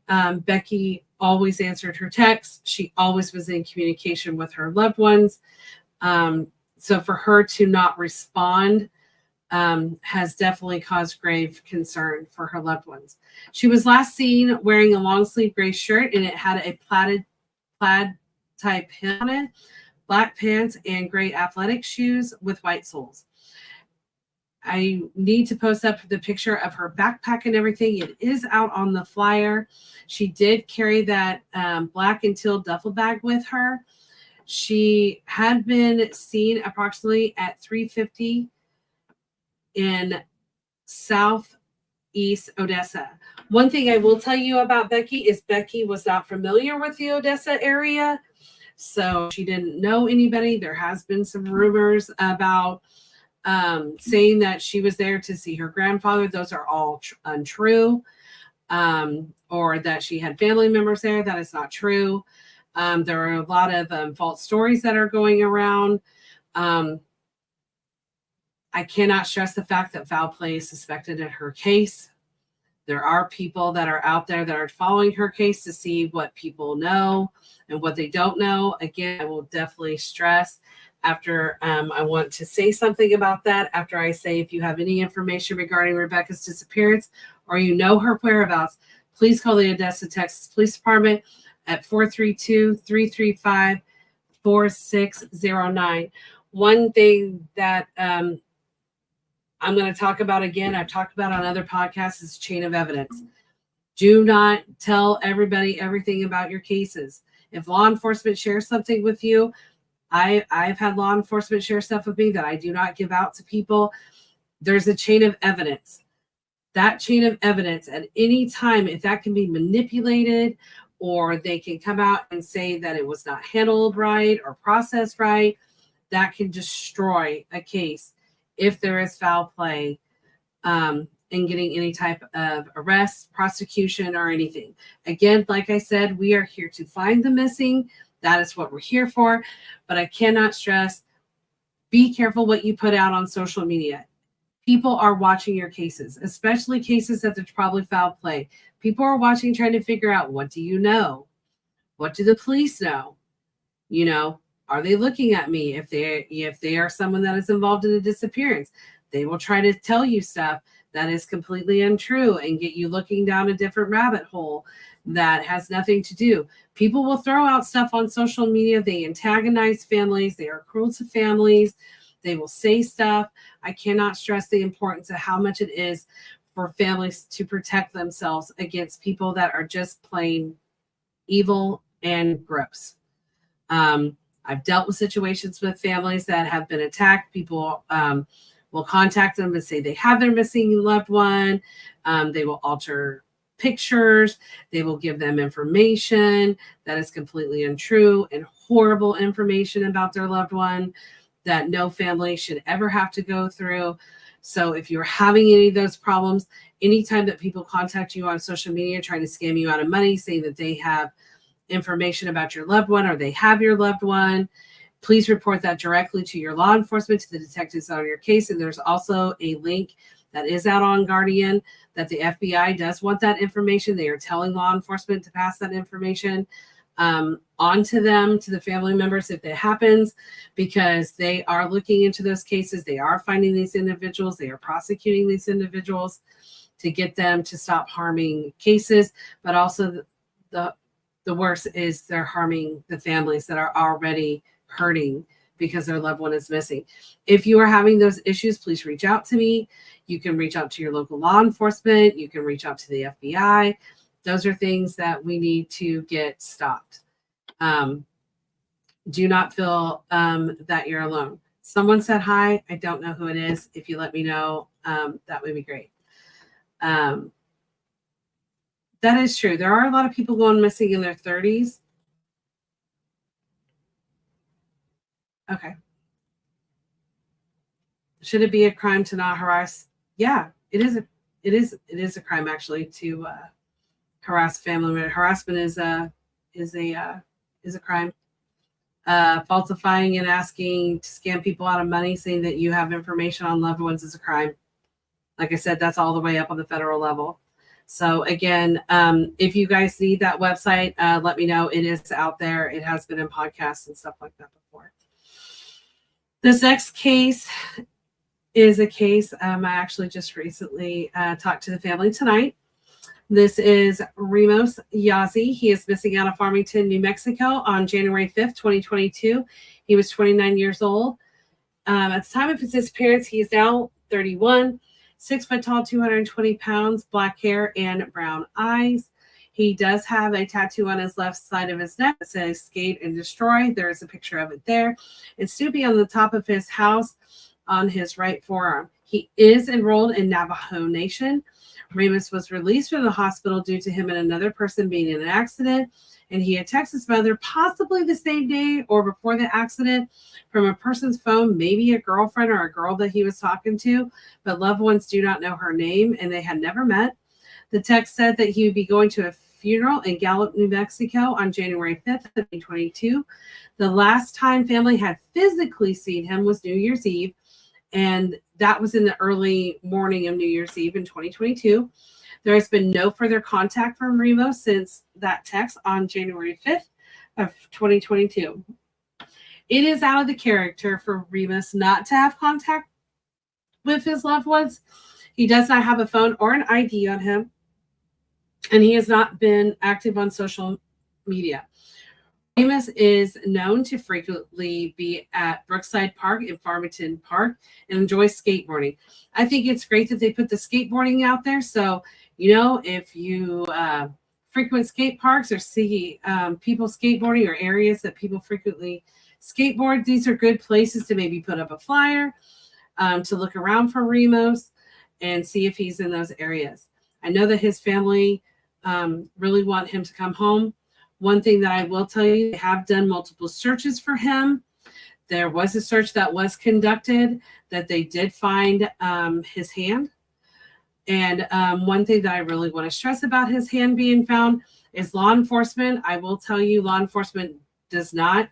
Becky always answered her texts. She always was in communication with her loved ones. So for her to not respond has definitely caused grave concern for her loved ones. She was last seen wearing a long sleeve gray shirt and it had a plaid type hem on it, black pants, and gray athletic shoes with white soles. I need to post up the picture of her backpack and everything. It is out on the flyer. She did carry that black and teal duffel bag with her. She had been seen approximately at 350 in southeast Odessa. One thing I will tell you about Becky is Becky was not familiar with the Odessa area. So she didn't know anybody. There has been some rumors about saying that she was there to see her grandfather. Those are all untrue. Or that she had family members there. That is not true. There are a lot of false stories that are going around. I cannot stress the fact that foul play is suspected in her case. There are people that are out there that are following her case to see what people know and what they don't know. Again, I will definitely stress after I want to say something about that. After I say, if you have any information regarding Rebecca's disappearance or you know her whereabouts, please call the Odessa, Texas Police Department at 432-335-4609. One thing that I'm going to talk about again, I've talked about on other podcasts, is chain of evidence. Do not tell everybody everything about your cases. If law enforcement shares something with you, I've had law enforcement share stuff with me that I do not give out to people. There's a chain of evidence. That chain of evidence at any time, if that can be manipulated, or they can come out and say that it was not handled right or processed right, that can destroy a case if there is foul play in getting any type of arrest, prosecution, or anything. Again, like I said, we are here to find the missing. That is what we're here for. But I cannot stress, be careful what you put out on social media. People are watching your cases, especially cases that there's probably foul play. People are watching, trying to figure out, what do you know? What do the police know? You know, are they looking at me? If they are someone that is involved in a disappearance, they will try to tell you stuff that is completely untrue and get you looking down a different rabbit hole that has nothing to do. People will throw out stuff on social media. They antagonize families. They are cruel to families. They will say stuff. I cannot stress the importance of how much it is for families to protect themselves against people that are just plain evil and gross. I've dealt with situations with families that have been attacked. People will contact them and say they have their missing loved one. They will alter pictures. They will give them information that is completely untrue and horrible information about their loved one that no family should ever have to go through. So if you're having any of those problems, anytime that people contact you on social media trying to scam you out of money, saying that they have information about your loved one or they have your loved one, please report that directly to your law enforcement, to the detectives on your case. And there's also a link that is out on Guardian that the FBI does want that information. They are telling law enforcement to pass that information on to them, to the family members if it happens, because they are looking into those cases. They are finding these individuals. They are prosecuting these individuals to get them to stop harming cases. But also the worst is they're harming the families that are already hurting because their loved one is missing. If you are having those issues, please reach out to me. You can reach out to your local law enforcement. You can reach out to the FBI. Those are things that we need to get stopped. Do not feel that you're alone. Someone said hi. I don't know who it is. If you let me know, that would be great. That is true. There are a lot of people going missing in their 30s. Okay. Should it be a crime to not harass? Yeah, it is. It is a crime actually to harass family members. Harassment is a crime. Falsifying and asking to scam people out of money, saying that you have information on loved ones, is a crime. Like I said, that's all the way up on the federal level. So again, if you guys need that website, let me know. It is out there. It has been in podcasts and stuff like that before. This next case is a case I actually just recently talked to the family tonight. This is Ramos Yazzie. He is missing out of Farmington, New Mexico on January 5th, 2022. He was 29 years old. At the time of his disappearance, he is now 31, 6 foot tall, 220 pounds, black hair, and brown eyes. He does have a tattoo on his left side of his neck that says "Skate and Destroy." There is a picture of it there. It's to be on the top of his house on his right forearm. He is enrolled in Navajo Nation. Ramos was released from the hospital due to him and another person being in an accident, and he had texted his mother possibly the same day or before the accident from a person's phone, maybe a girlfriend or a girl that he was talking to, but loved ones do not know her name and they had never met. The text said that he would be going to a funeral in Gallup, New Mexico on January 5th of 2022. The last time family had physically seen him was New Year's Eve, and that was in the early morning of New Year's Eve in 2022. There has been no further contact from Remo since that text on January 5th of 2022. It is out of the character for Remus not to have contact with his loved ones. He does not have a phone or an ID on him, and he has not been active on social media. Remus is known to frequently be at Brookside Park and Farmington Park and enjoy skateboarding. I think it's great that they put the skateboarding out there. So, if you frequent skate parks or see people skateboarding or areas that people frequently skateboard, these are good places to maybe put up a flyer, to look around for Remus and see if he's in those areas. I know that his family really want him to come home. One thing that I will tell you, they have done multiple searches for him. There was a search that was conducted that they did find his hand. And one thing that I really want to stress about his hand being found is law enforcement. I will tell you, law enforcement does not,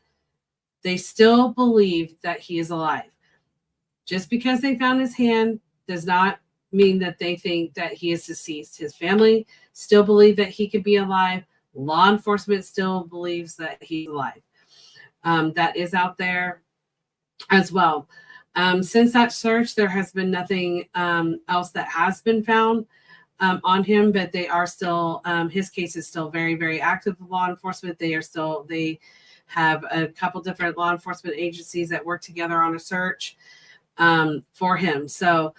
they still believe that he is alive. Just because they found his hand does not mean that they think that he is deceased. His family still believe that he could be alive. Law enforcement still believes that he's alive. That is out there as well. Since that search, there has been nothing else that has been found on him, but they are still, his case is still very, very active with law enforcement. They have a couple different law enforcement agencies that work together on a search for him. So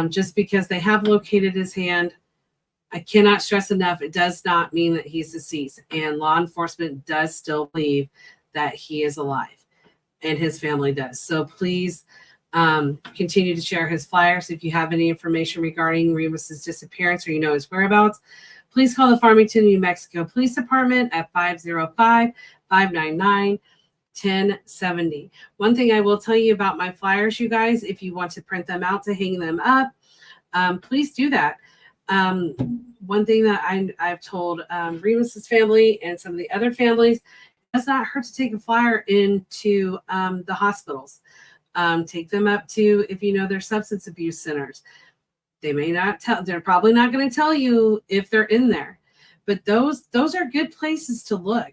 just because they have located his hand, I cannot stress enough, it does not mean that he's deceased. And law enforcement does still believe that he is alive, and his family does. So please continue to share his flyers. If you have any information regarding Remus's disappearance or his whereabouts, please call the Farmington, New Mexico Police Department at 505-599-1070. One thing I will tell you about my flyers, you guys, if you want to print them out to hang them up, please do that. One thing that I've told Remus's family and some of the other families, it does not hurt to take a flyer into the hospitals. Take them up to, if their substance abuse centers. They may not tell, they're probably not going to tell you if they're in there, but those are good places to look,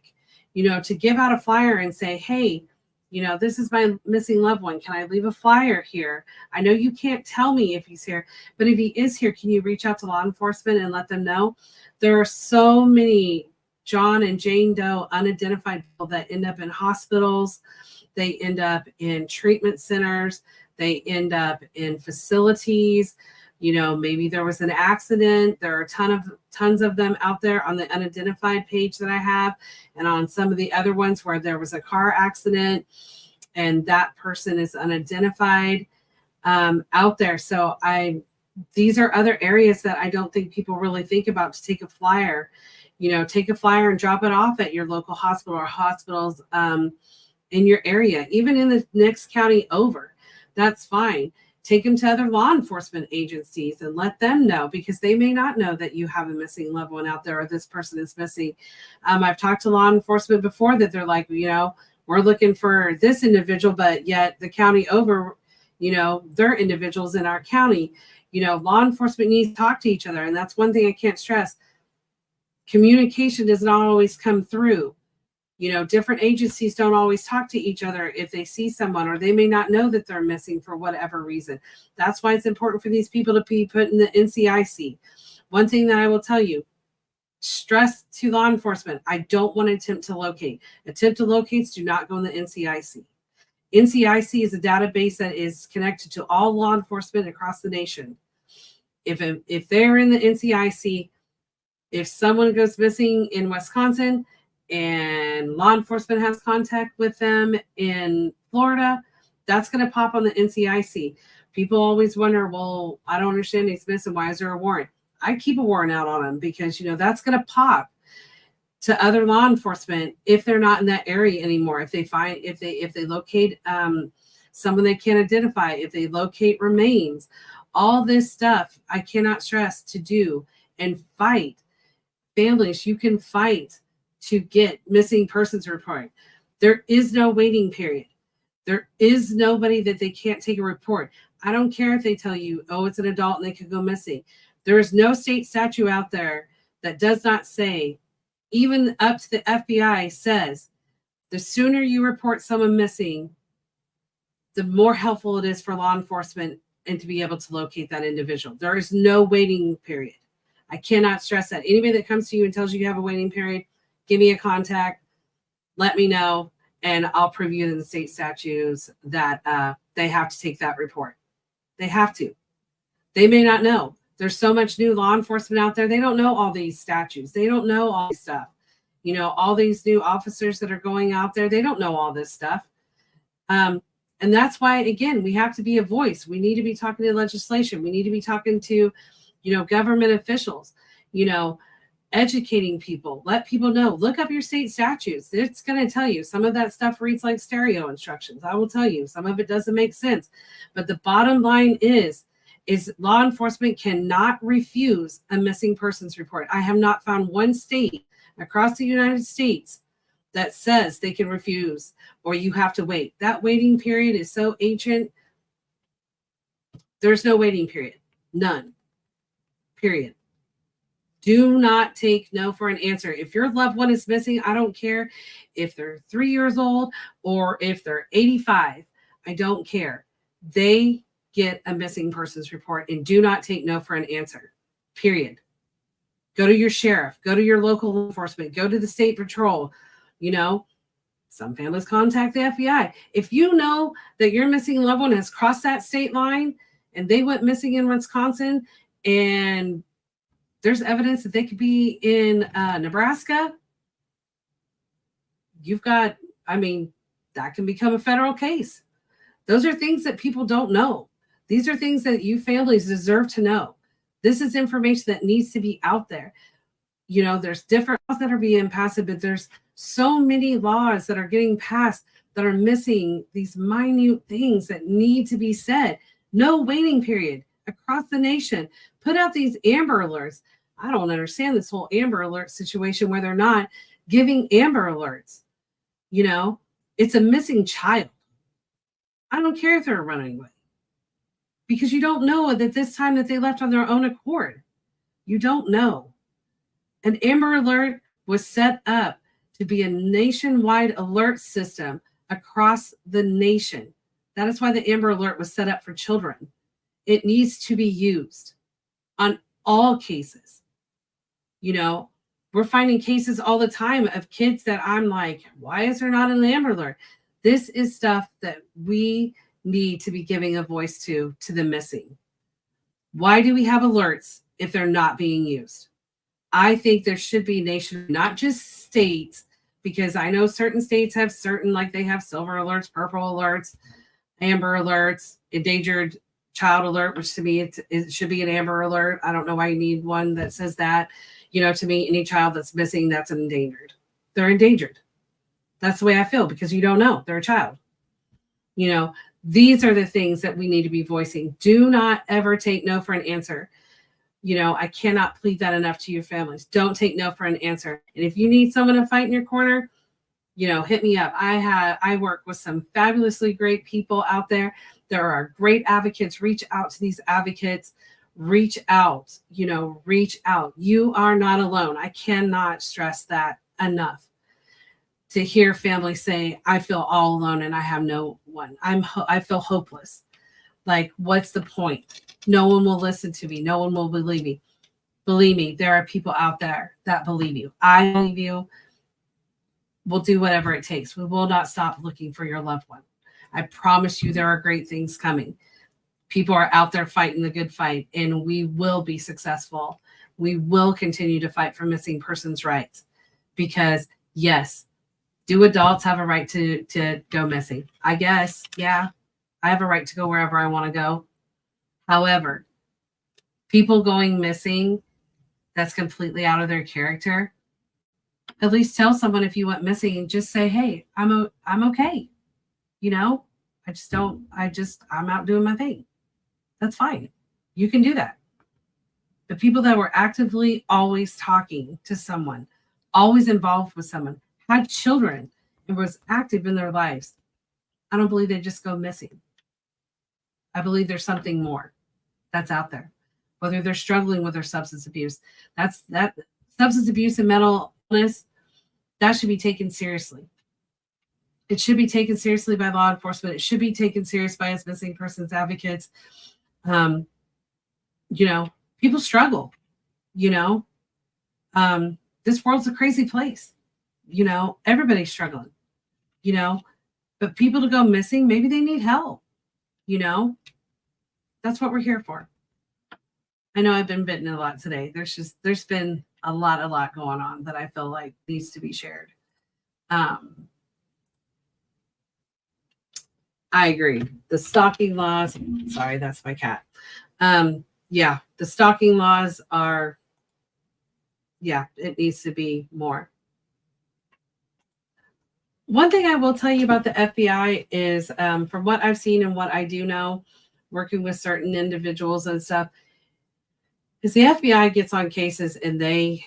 to give out a flyer and say, hey, this is my missing loved one. Can I leave a flyer here? I know you can't tell me if he's here, but if he is here, can you reach out to law enforcement and let them know? There are so many John and Jane Doe unidentified people that end up in hospitals. They end up in treatment centers. They end up in facilities. Maybe there was an accident. There are tons of them out there on the unidentified page that I have, and on some of the other ones where there was a car accident and that person is unidentified out there. So these are other areas that I don't think people really think about to take a flyer. Take a flyer and drop it off at your local hospital or hospitals in your area, even in the next county over. That's fine. Take them to other law enforcement agencies and let them know, because they may not know that you have a missing loved one out there or this person is missing. I've talked to law enforcement before that they're like, we're looking for this individual, but yet the county over, they're individuals in our county. Law enforcement needs to talk to each other. And that's one thing I can't stress. Communication does not always come through. Different agencies don't always talk to each other if they see someone, or they may not know that they're missing for whatever reason. That's why it's important for these people to be put in the NCIC. One thing that I will tell you, stress to law enforcement, I don't want to attempt to locate. Attempt to locates do not go in the NCIC. NCIC is a database that is connected to all law enforcement across the nation. If they're in the NCIC, if someone goes missing in Wisconsin, and law enforcement has contact with them in Florida, that's going to pop on the NCIC. People always wonder, well, I don't understand, he's missing. Why is there a warrant? I keep a warrant out on them because, that's going to pop to other law enforcement if they're not in that area anymore. If they locate someone they can't identify, if they locate remains, all this stuff I cannot stress to do and fight Families, you can fight to get missing persons report. There is no waiting period. There is nobody that they can't take a report. I don't care if they tell you, oh, it's an adult and they could go missing. There is no state statute out there that does not say, even up to the FBI says, the sooner you report someone missing, the more helpful it is for law enforcement and to be able to locate that individual. There is no waiting period. I cannot stress that. Anybody that comes to you and tells you you have a waiting period, give me a contact, let me know, and I'll prove you in the state statutes that they have to take that report. They have to. They may not know. There's so much new law enforcement out there. They don't know all these statutes. They don't know all this stuff. You know, all these new officers that are going out there, they don't know all this stuff. And that's why, again, we have to be a voice. We need to be talking to legislation. We need to be talking to, you know, government officials, you know, educating people. Let people know. Look up your state statutes. It's going to tell you. Some of that stuff reads like stereo instructions. I will tell you. Some of it doesn't make sense. But the bottom line is law enforcement cannot refuse a missing persons report. I have not found one state across the United States that says they can refuse or you have to wait. That waiting period is so ancient. There's no waiting period. None. Period. Do not take no for an answer. If your loved one is missing, I don't care if they're 3 years old or if they're 85. I don't care. They get a missing persons report and do not take no for an answer. Period. Go to your sheriff, go to your local law enforcement, go to the state patrol. You know, some families contact the FBI. If you know that your missing loved one has crossed that state line and they went missing in Wisconsin and there's evidence that they could be in Nebraska, you've got, I mean, that can become a federal case. Those are things that people don't know. These are things that you families deserve to know. This is information that needs to be out there. You know, there's different laws that are being passed, but there's so many laws that are getting passed that are missing these minute things that need to be said. No waiting period across the nation. Put out these Amber Alerts. I don't understand this whole Amber Alert situation where they're not giving Amber Alerts. You know, it's a missing child. I don't care if they're running away. Because you don't know that this time that they left on their own accord. You don't know. An Amber Alert was set up to be a nationwide alert system across the nation. That is why the Amber Alert was set up for children. It needs to be used on all cases. You know, we're finding cases all the time of kids that I'm like, why is there not an Amber Alert? This is stuff that we need to be giving a voice to the missing. Why do we have alerts if they're not being used? I think there should be nation, not just states, because I know certain states have certain, like they have silver alerts, purple alerts, amber alerts, endangered child alert, which to me it should be an amber alert. I don't know why you need one that says that. You know, to me, any child that's missing, that's endangered. They're endangered. That's the way I feel because you don't know. They're a child. You know, these are the things that we need to be voicing. Do not ever take no for an answer. You know, I cannot plead that enough to your families. Don't take no for an answer. And if you need someone to fight in your corner, you know, hit me up. I work with some fabulously great people out there. There are great advocates. Reach out to these advocates. Reach out, you know, reach out. You are not alone. I cannot stress that enough. To hear families say, I feel all alone and I have no one. I feel hopeless. Like, what's the point? No one will listen to me. No one will believe me. Believe me, there are people out there that believe you. I believe you. We'll do whatever it takes. We will not stop looking for your loved one. I promise you there are great things coming. People are out there fighting the good fight, and we will be successful. We will continue to fight for missing persons' rights because, yes, do adults have a right to go missing? I guess, yeah. I have a right to go wherever I want to go. However, people going missing, that's completely out of their character. At least tell someone if you went missing and just say, hey, I'm okay. You know, I'm out doing my thing. That's fine. You can do that. The people that were actively always talking to someone, always involved with someone, had children, and was active in their lives. I don't believe they just go missing. I believe there's something more that's out there. Whether they're struggling with their substance abuse, that substance abuse and mental illness, that should be taken seriously. It should be taken seriously by law enforcement. It should be taken serious by us missing persons advocates. People struggle. This world's a crazy place. Everybody's struggling. But people to go missing, maybe they need help. That's what we're here for. I know I've been bitten a lot today. There's been a lot going on that I feel like needs to be shared. I agree. The stalking laws, sorry, that's my cat. The stalking laws are, it needs to be more. One thing I will tell you about the FBI is, from what I've seen and what I do know, working with certain individuals and stuff, is the FBI gets on cases and they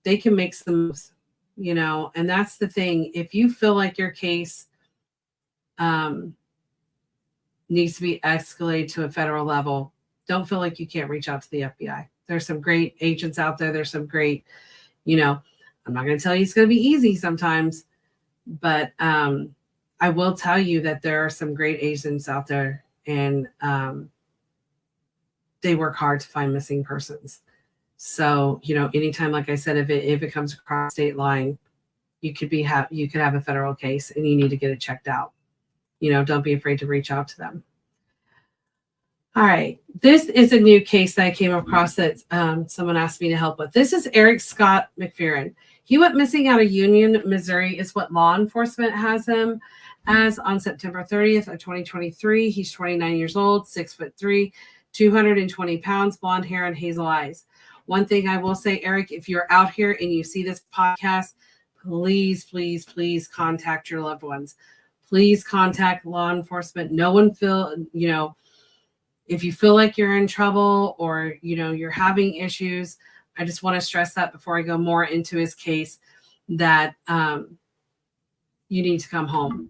can make some moves, and that's the thing. If you feel like your case needs to be escalated to a federal level, don't feel like you can't reach out to the FBI. There's some great agents out there. There's some great, I'm not going to tell you it's going to be easy sometimes, but I will tell you that there are some great agents out there, and they work hard to find missing persons. So, anytime, like I said, if it comes across state line, you could have a federal case and you need to get it checked out. Don't be afraid to reach out to them. All right. This is a new case that I came across that someone asked me to help with. This is Eric Scott McPherson. He went missing out of Union, Missouri, is what law enforcement has him as, on September 30th of 2023. He's 29 years old, 6'3", 220 pounds, blonde hair, and hazel eyes. One thing I will say, Eric, if you're out here and you see this podcast, please, please, please contact your loved ones. Please contact law enforcement. No one if you feel like you're in trouble or, you're having issues, I just want to stress that before I go more into his case, that you need to come home.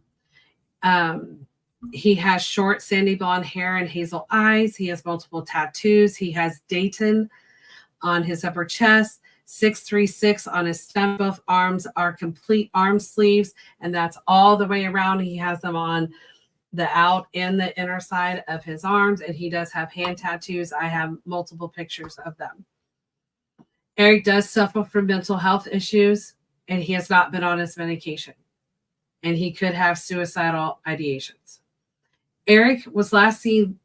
He has short, sandy blonde hair and hazel eyes. He has multiple tattoos. He has Dayton on his upper chest, 636 on his stomach. Both arms are complete arm sleeves, and that's all the way around. He has them on the out and the inner side of his arms, and he does have hand tattoos. I have multiple pictures of them. Eric does suffer from mental health issues, and he has not been on his medication, and he could have suicidal ideations. Eric was last seen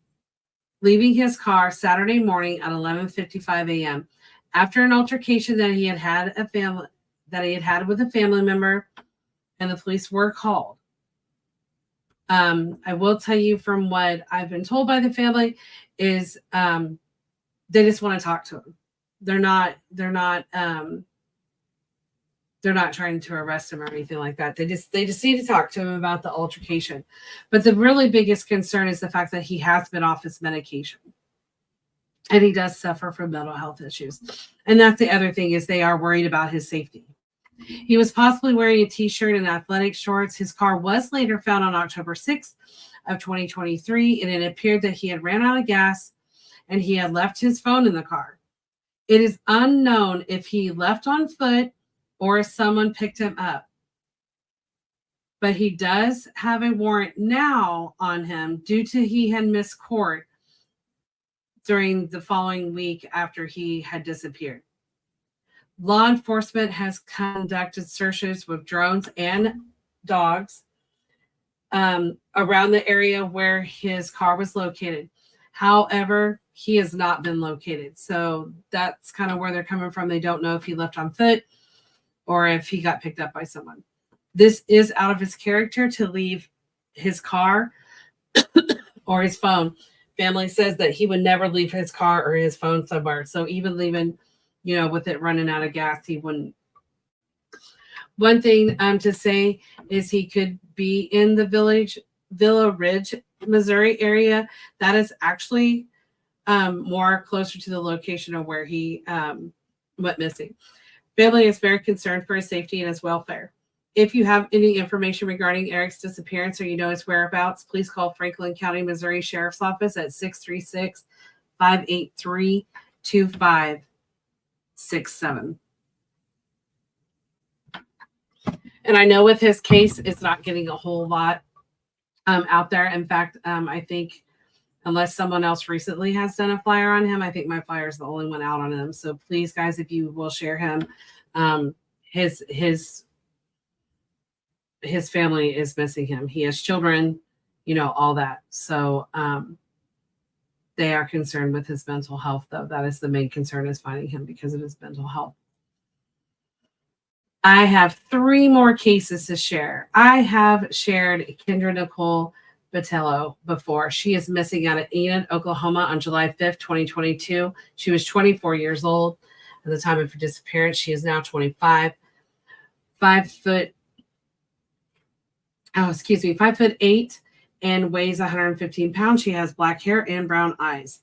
leaving his car Saturday morning at 11:55 a.m. after an altercation that he had had with a family member, and the police were called. I will tell you from what I've been told by the family is they just want to talk to him. They're not trying to arrest him or anything like that. They just need to talk to him about the altercation. But the really biggest concern is the fact that he has been off his medication, and he does suffer from mental health issues. And that's the other thing, is they are worried about his safety. He was possibly wearing a t-shirt and athletic shorts. His car was later found on October 6th of 2023, and it appeared that he had ran out of gas and he had left his phone in the car. It is unknown if he left on foot or if someone picked him up. But he does have a warrant now on him due to he had missed court during the following week after he had disappeared. Law enforcement has conducted searches with drones and dogs around the area where his car was located. However, he has not been located. So that's kind of where they're coming from. They don't know if he left on foot or if he got picked up by someone. This is out of his character to leave his car or his phone. Family says that he would never leave his car or his phone somewhere. So even leaving, with it running out of gas, he wouldn't. One thing to say is he could be in the Villa Ridge, Missouri area. That is actually more closer to the location of where he went missing. Family is very concerned for his safety and his welfare. If you have any information regarding Eric's disappearance or you know his whereabouts, please call Franklin County, Missouri Sheriff's Office at 636-583-2567. And I know with his case, it's not getting a whole lot out there. In fact, I think unless someone else recently has done a flyer on him, I think my flyer is the only one out on him. So please, guys, if you will share him, his family is missing him. He has children, all that. So they are concerned with his mental health, though. That is the main concern, is finding him because of his mental health. I have 3 more cases to share. I have shared Kendra Nicole Botello before. She is missing out of Enid, Oklahoma on July 5th, 2022. She was 24 years old at the time of her disappearance. She is now 25. 5'8" and weighs 115 pounds. She has black hair and brown eyes.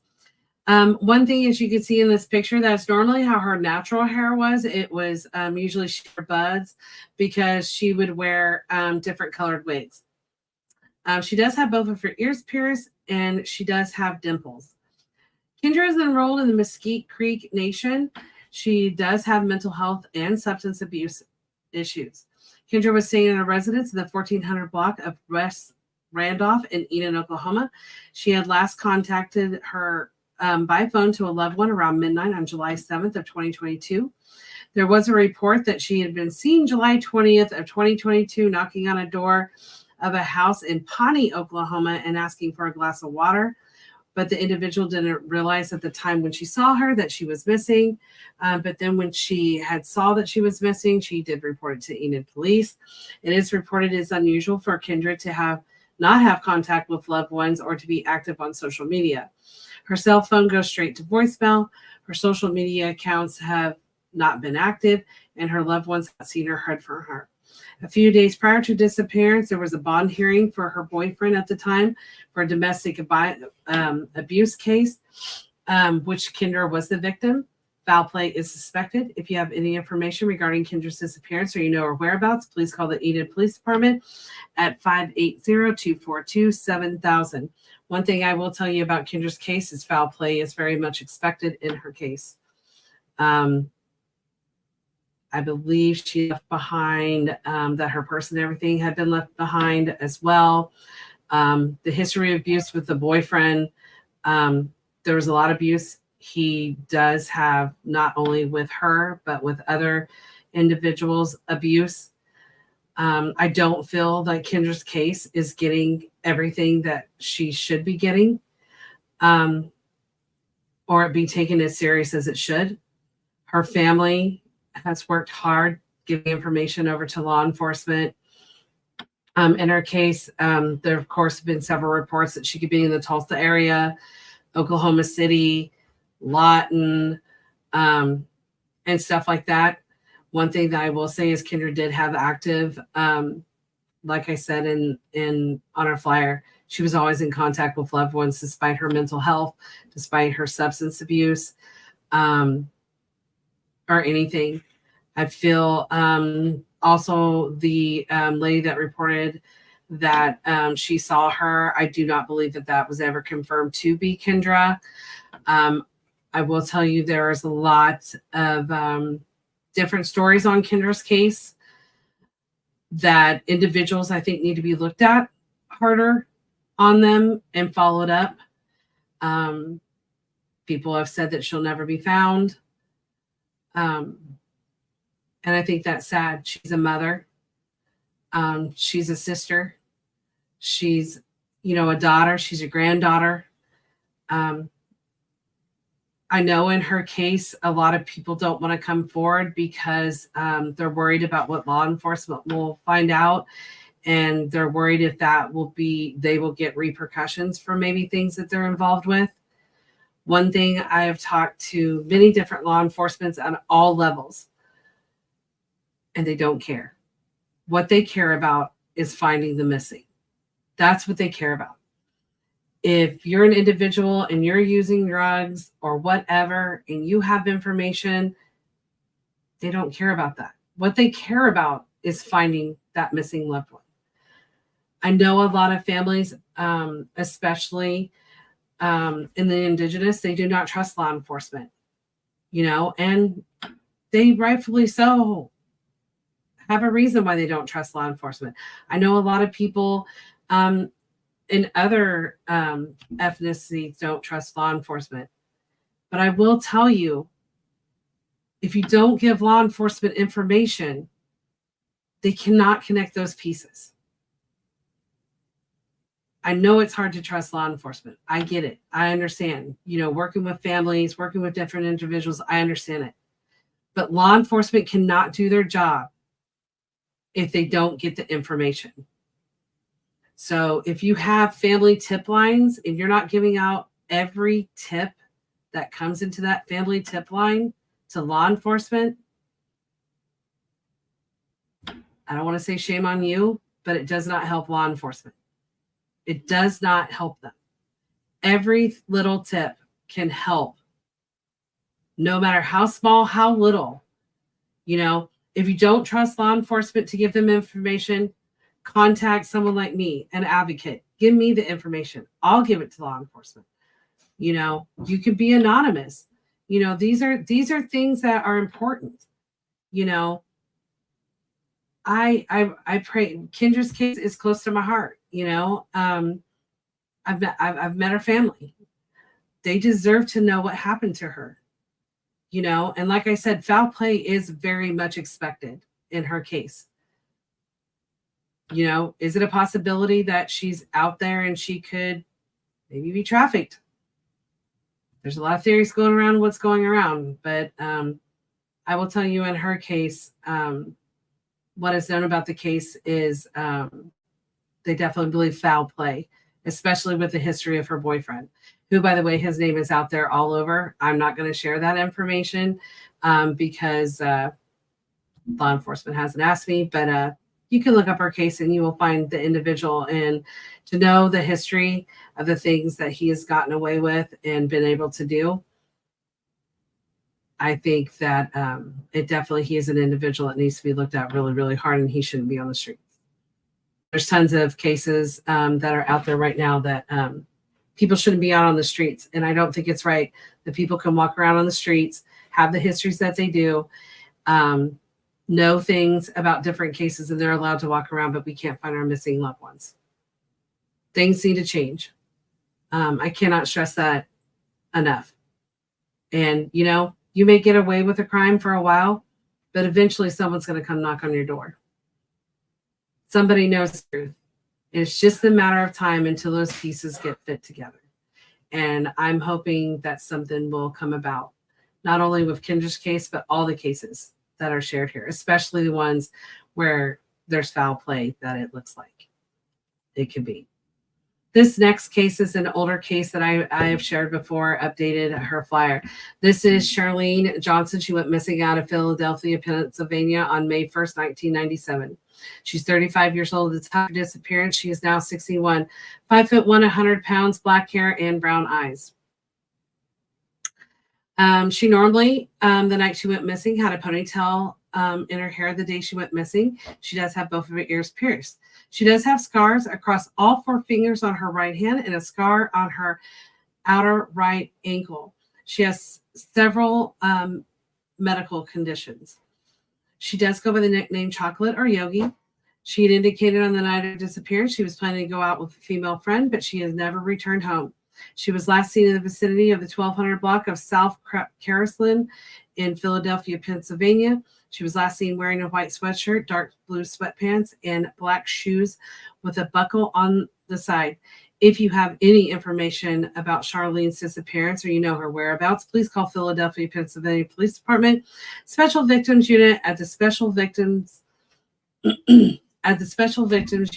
One thing is, you can see in this picture, that's normally how her natural hair was. It was usually sheer buds, because she would wear different colored wigs. She does have both of her ears pierced, and she does have dimples. Kendra is enrolled in the Mesquite Creek Nation. She does have mental health and substance abuse issues. Kendra was staying in a residence in the 1400 block of West Randolph in Enid, Oklahoma. She had last contacted her by phone to a loved one around midnight on July 7th of 2022. There was a report that she had been seen July 20th of 2022 knocking on a door of a house in Pawnee, Oklahoma, and asking for a glass of water. But the individual didn't realize at the time when she saw her that she was missing. But then when she had saw that she was missing, she did report it to Enid police. It is reported it's unusual for Kendra to not have contact with loved ones or to be active on social media. Her cell phone goes straight to voicemail. Her social media accounts have not been active, and her loved ones have seen or heard from her. A few days prior to disappearance, there was a bond hearing for her boyfriend at the time for a domestic abuse case, which Kendra was the victim. Foul play is suspected. If you have any information regarding Kendra's disappearance or you know her whereabouts, please call the Enid Police Department at 580-242-7000. One thing I will tell you about Kendra's case is foul play is very much expected in her case. I believe she left behind that her purse and everything had been left behind as well. The history of abuse with the boyfriend, there was a lot of abuse. He does have, not only with her, but with other individuals, abuse. I don't feel that Kendra's case is getting everything that she should be getting, or it be taken as serious as it should. Her family has worked hard giving information over to law enforcement. In her case, there, of course, have been several reports that she could be in the Tulsa area, Oklahoma City, Lawton, and stuff like that. One thing that I will say is Kendra did have active, like I said on her flyer, she was always in contact with loved ones despite her mental health, despite her substance abuse, or anything. I feel also the lady that reported that she saw her, I do not believe that was ever confirmed to be Kendra. I will tell you there is a lot of different stories on Kendra's case that individuals, I think, need to be looked at harder on them and followed up. People have said that she'll never be found. And I think that's sad. She's a mother. She's a sister. She's, a daughter. She's a granddaughter. I know in her case, a lot of people don't want to come forward because they're worried about what law enforcement will find out. And they're worried if they will get repercussions for maybe things that they're involved with. One thing, I have talked to many different law enforcement at all levels, and they don't care. What they care about is finding the missing. That's what they care about. If you're an individual and you're using drugs or whatever, and you have information, they don't care about that. What they care about is finding that missing loved one. I know a lot of families, especially in the indigenous, they do not trust law enforcement, and they rightfully so have a reason why they don't trust law enforcement. I know a lot of people in other ethnicities don't trust law enforcement. But I will tell you, if you don't give law enforcement information, they cannot connect those pieces. I know it's hard to trust law enforcement. I get it. I understand. Working with families, working with different individuals, I understand it. But law enforcement cannot do their job if they don't get the information. So if you have family tip lines and you're not giving out every tip that comes into that family tip line to law enforcement, I don't want to say shame on you, but it does not help law enforcement. It does not help them. Every little tip can help, no matter how small, how little. If you don't trust law enforcement to give them information, contact someone like me, an advocate. Give me the information. I'll give it to law enforcement. You can be anonymous. These are things that are important. I pray. Kendra's case is close to my heart. I've met her family. They deserve to know what happened to her. And like I said, foul play is very much expected in her case. Is it a possibility that she's out there and she could maybe be trafficked? There's a lot of theories going around what's going around, but I will tell you in her case, what is known about the case is they definitely believe foul play, especially with the history of her boyfriend, who, by the way, his name is out there all over. I'm not going to share that information because law enforcement hasn't asked me, but you can look up her case and you will find the individual, and to know the history of the things that he has gotten away with and been able to do. I think that he is an individual that needs to be looked at really, really hard, and he shouldn't be on the streets. There's tons of cases that are out there right now that people shouldn't be out on the streets. And I don't think it's right that people can walk around on the streets, have the histories that they do, know things about different cases, and they're allowed to walk around, but we can't find our missing loved ones. Things need to change. I cannot stress that enough. And, you may get away with a crime for a while, but eventually someone's going to come knock on your door. Somebody knows the truth. It's just a matter of time until those pieces get fit together. And I'm hoping that something will come about, not only with Kendra's case, but all the cases that are shared here, especially the ones where there's foul play that it looks like it could be. This next case is an older case that I have shared before, updated her flyer. This is Charlene Johnson. She went missing out of Philadelphia, Pennsylvania on May 1st, 1997. She's 35 years old at the time of disappearance. She is now 61, 5'1", 100 pounds, black hair and brown eyes. She normally, the night she went missing, had a ponytail in her hair the day she went missing. She does have both of her ears pierced. She does have scars across all 4 fingers on her right hand and a scar on her outer right ankle. She has several medical conditions. She does go by the nickname Chocolate or Yogi. She had indicated on the night of disappearance she was planning to go out with a female friend, but she has never returned home. She was last seen in the vicinity of the 1200 block of South Carrisland in Philadelphia, Pennsylvania. She was last seen wearing a white sweatshirt, dark blue sweatpants, and black shoes with a buckle on the side. If you have any information about Charlene's disappearance or you know her whereabouts, please call Philadelphia, Pennsylvania Police Department Special Victims Unit at the Special Victims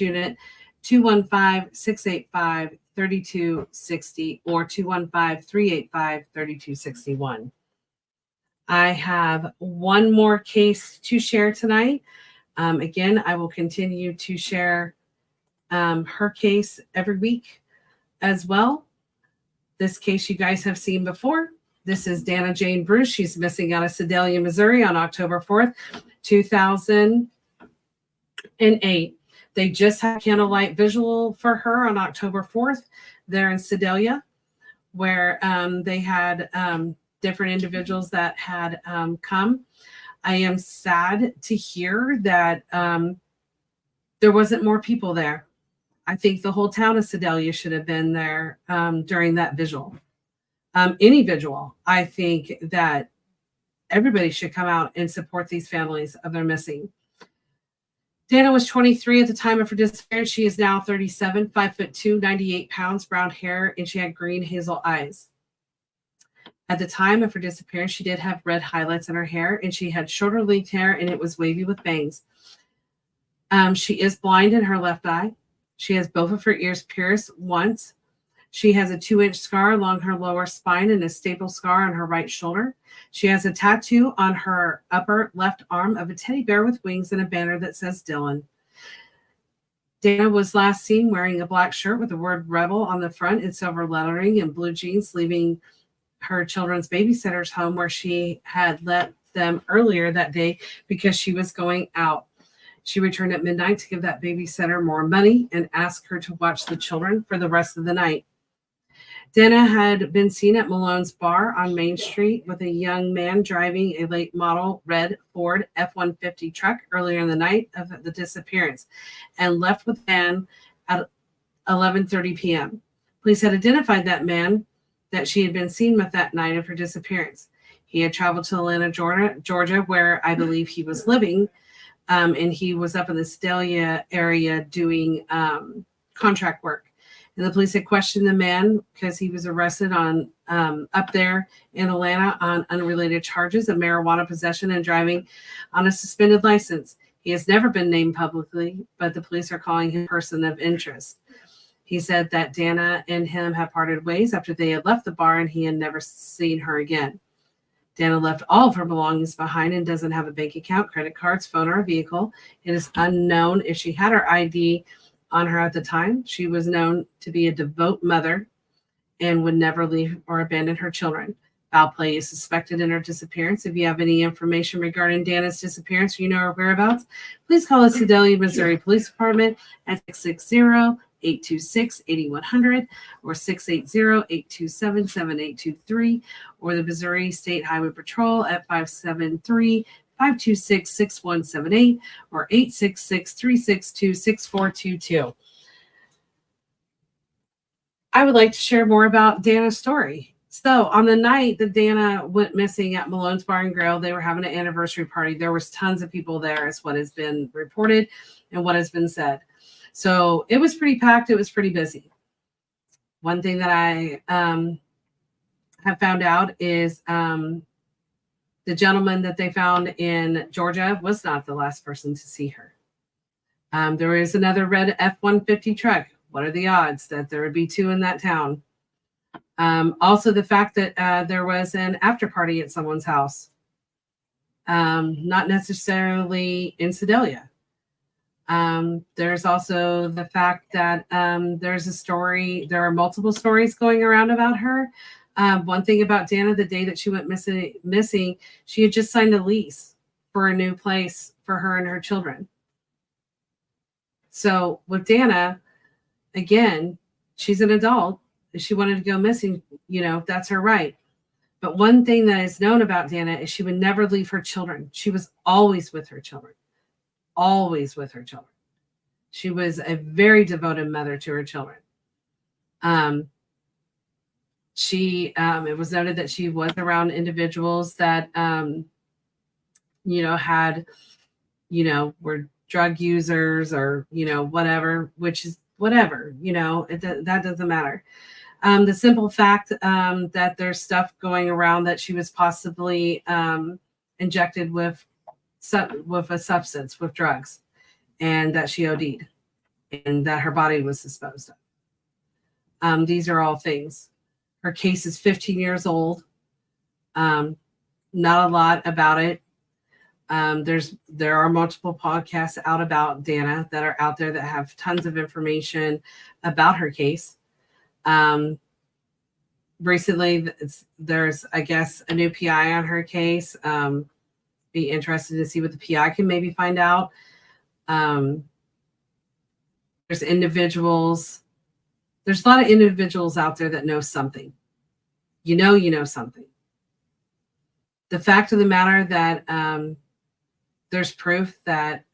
Unit 215-685-3260 or 215-385-3261. I have one more case to share tonight. Again, I will continue to share her case every week. as well. This case you guys have seen before. This is Dana Jane Bruce. She's missing out of Sedalia, Missouri on October 4th, 2008. They just had candlelight visual for her on October 4th. They're in Sedalia, where they had different individuals that had come. I am sad to hear that there wasn't more people there. I think the whole town of Sedalia should have been there during that visual. Any visual. I think that everybody should come out and support these families of their missing. Dana was 23 at the time of her disappearance. She is now 37, 5'2", 98 pounds, brown hair, and she had green hazel eyes. At the time of her disappearance, she did have red highlights in her hair, and she had shorter length hair, and it was wavy with bangs. She is blind in her left eye. She has both of her ears pierced once. She has a 2-inch scar along her lower spine and a staple scar on her right shoulder. She has a tattoo on her upper left arm of a teddy bear with wings and a banner that says Dylan. Dana was last seen wearing a black shirt with the word Rebel on the front in silver lettering and blue jeans, leaving her children's babysitter's home where she had left them earlier that day because she was going out. She returned at midnight to give that babysitter more money and ask her to watch the children for the rest of the night. Dana had been seen at Malone's bar on Main Street with a young man driving a late model red Ford F-150 truck earlier in the night of the disappearance and left with Ann at 11:30 p.m. Police had identified that man that she had been seen with that night of her disappearance. He had traveled to Atlanta, Georgia, where I believe he was living, and he was up in the Sedalia area doing contract work. And the police had questioned the man because he was arrested on up there in Atlanta on unrelated charges of marijuana possession and driving on a suspended license. He has never been named publicly, but the police are calling him a person of interest. He said that Dana and him had parted ways after they had left the bar and he had never seen her again. Dana left all of her belongings behind and doesn't have a bank account, credit cards, phone, or a vehicle. It is unknown if she had her ID on her at the time. She was known to be a devout mother and would never leave or abandon her children. Foul play is suspected in her disappearance. If you have any information regarding Dana's disappearance or you know her whereabouts, please call the Sedalia, Missouri Police Department at 660-826-8100 or 680-827-7823 or the Missouri State Highway Patrol at 573-526-6178 or 866-362-6422. I would like to share more about Dana's story. So on the night that Dana went missing at Malone's Bar and Grill, they were having an anniversary party. There was tons of people there, is what has been reported and what has been said. So it was pretty packed. It was pretty busy. One thing that I have found out is the gentleman that they found in Georgia was not the last person to see her. There is another red F-150 truck. What are the odds that there would be two in that town? Also, the fact that there was an after party at someone's house, not necessarily in Sedalia. There's also the fact that there's a story. There are multiple stories going around about her. One thing about Dana, the day that she went missing, she had just signed a lease for a new place for her and her children. So with Dana, again, she's an adult. If she wanted to go missing, that's her right. But one thing that is known about Dana is she would never leave her children. She was always with her children. Always with her children. She was a very devoted mother to her children. It was noted that she was around individuals that, had, were drug users or, whatever, which is whatever, that doesn't matter. The simple fact that there's stuff going around that she was possibly injected with a substance, with drugs, and that she OD'd, and that her body was disposed of. These are all things. Her case is 15 years old. Not a lot about it. There are multiple podcasts out about Dana that are out there that have tons of information about her case. Recently, there's, I guess, a new PI on her case. Be interested to see what the PI can maybe find out. There's a lot of individuals out there that know something. You know something. The fact of the matter that there's proof that,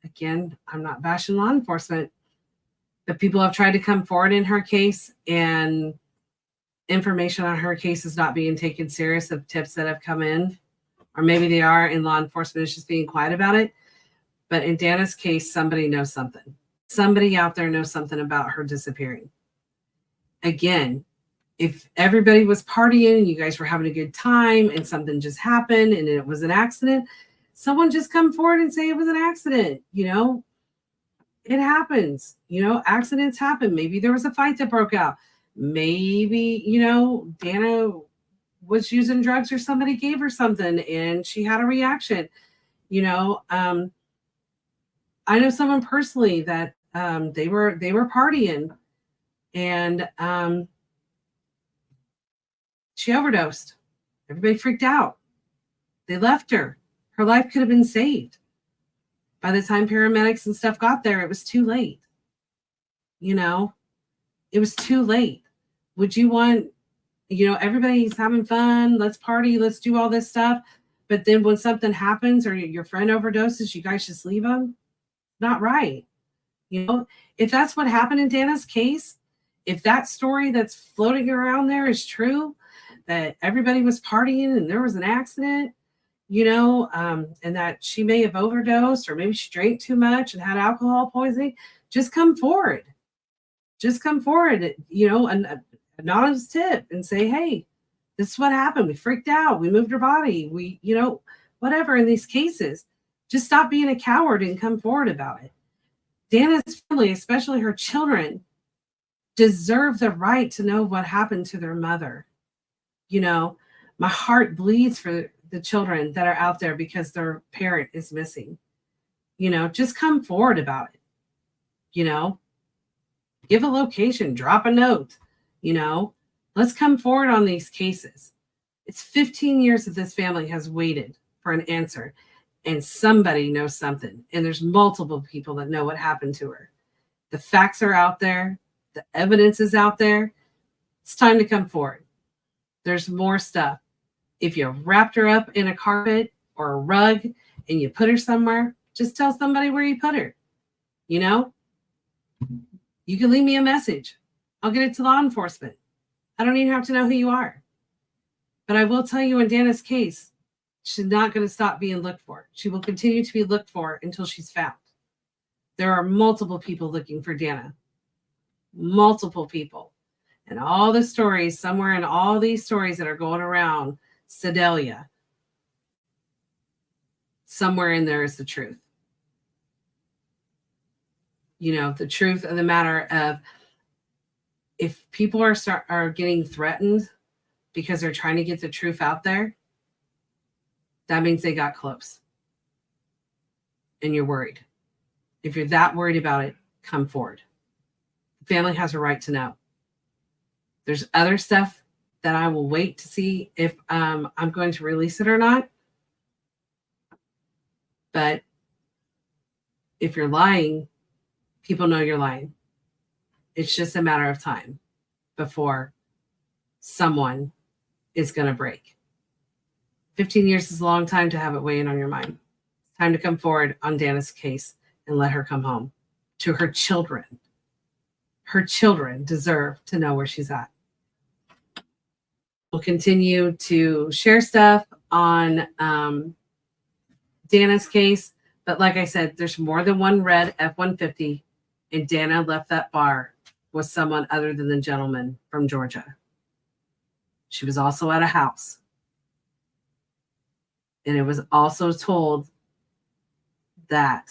again, I'm not bashing law enforcement, but people have tried to come forward in her case, and information on her case is not being taken serious of tips that have come in, or maybe they are, and law enforcement is just being quiet about it. But in Dana's case, somebody knows something. Somebody out there knows something about her disappearing. Again, if everybody was partying and you guys were having a good time and something just happened and it was an accident, someone just come forward and say it was an accident. It happens. Accidents happen. Maybe there was a fight that broke out. Maybe, Dana was using drugs or somebody gave her something and she had a reaction. I know someone personally that they were partying and she overdosed. Everybody freaked out. They left her. Her life could have been saved. By the time paramedics and stuff got there, it was too late. It was too late. Would you want, everybody's having fun, let's party, let's do all this stuff. But then when something happens or your friend overdoses, you guys just leave them? Not right. If that's what happened in Dana's case, if that story that's floating around there is true, that everybody was partying and there was an accident, and that she may have overdosed or maybe she drank too much and had alcohol poisoning, just come forward. Just come forward, an anonymous tip and say, hey, this is what happened. We freaked out. We moved her body. We, whatever in these cases. Just stop being a coward and come forward about it. Dana's family, especially her children, deserve the right to know what happened to their mother. My heart bleeds for the children that are out there because their parent is missing. Just come forward about it. Give a location, drop a note, let's come forward on these cases. It's 15 years that this family has waited for an answer, and somebody knows something. And there's multiple people that know what happened to her. The facts are out there. The evidence is out there. It's time to come forward. There's more stuff. If you wrapped her up in a carpet or a rug and you put her somewhere, just tell somebody where you put her. You can leave me a message. I'll get it to law enforcement. I don't even have to know who you are. But I will tell you, in Dana's case, she's not going to stop being looked for. She will continue to be looked for until she's found. There are multiple people looking for Dana. Multiple people. And all the stories, somewhere in all these stories that are going around Sedalia, somewhere in there is the truth. The truth of the matter of, if people are getting threatened because they're trying to get the truth out there, that means they got close. And you're worried. If you're that worried about it, come forward. The family has a right to know. There's other stuff that I will wait to see if I'm going to release it or not. But if you're lying, people know you're lying. It's just a matter of time before someone is going to break. 15 years is a long time to have it weighing on your mind. It's time to come forward on Dana's case and let her come home to her children. Her children deserve to know where she's at. We'll continue to share stuff on Dana's case. But like I said, there's more than one red F-150, and Dana left that bar with someone other than the gentleman from Georgia. She was also at a house. And it was also told that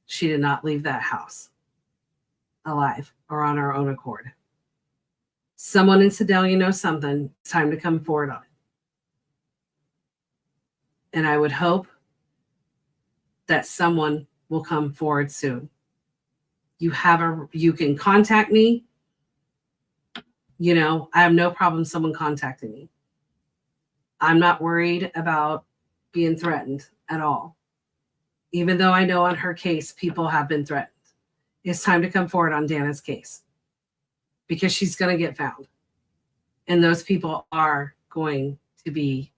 she did not leave that house alive or on her own accord. Someone in Sedalia knows something. It's time to come forward on it. And I would hope that someone will come forward soon. You can contact me I have no problem someone contacting me. I'm not worried about being threatened at all. Even though I know on her case, people have been threatened. It's time to come forward on Dana's case because she's going to get found. And those people are going to be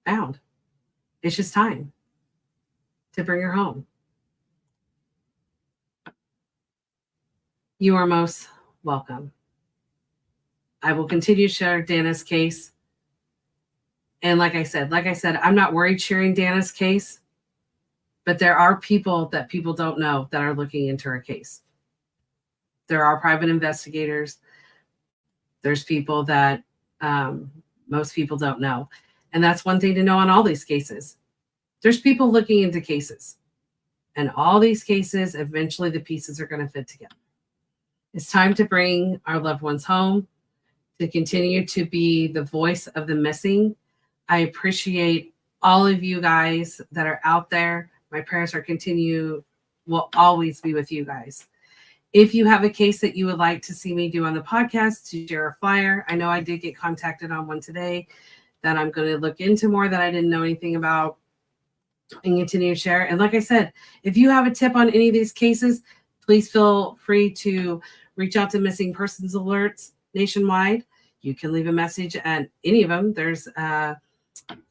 found. It's just time to bring her home. You are most welcome. I will continue to share Dana's case. And like I said, I'm not worried sharing Dana's case, but there are people that people don't know that are looking into her case. There are private investigators. There's people that most people don't know. And that's one thing to know on all these cases. There's people looking into cases. And all these cases, eventually the pieces are going to fit together. It's time to bring our loved ones home, to continue to be the voice of the missing. I appreciate all of you guys that are out there. My prayers will always be with you guys. If you have a case that you would like to see me do on the podcast, to share a flyer. I know I did get contacted on one today that I'm going to look into more that I didn't know anything about and continue to share. And like I said, if you have a tip on any of these cases, please feel free to reach out to Missing Persons Alerts nationwide. You can leave a message at any of them. There's a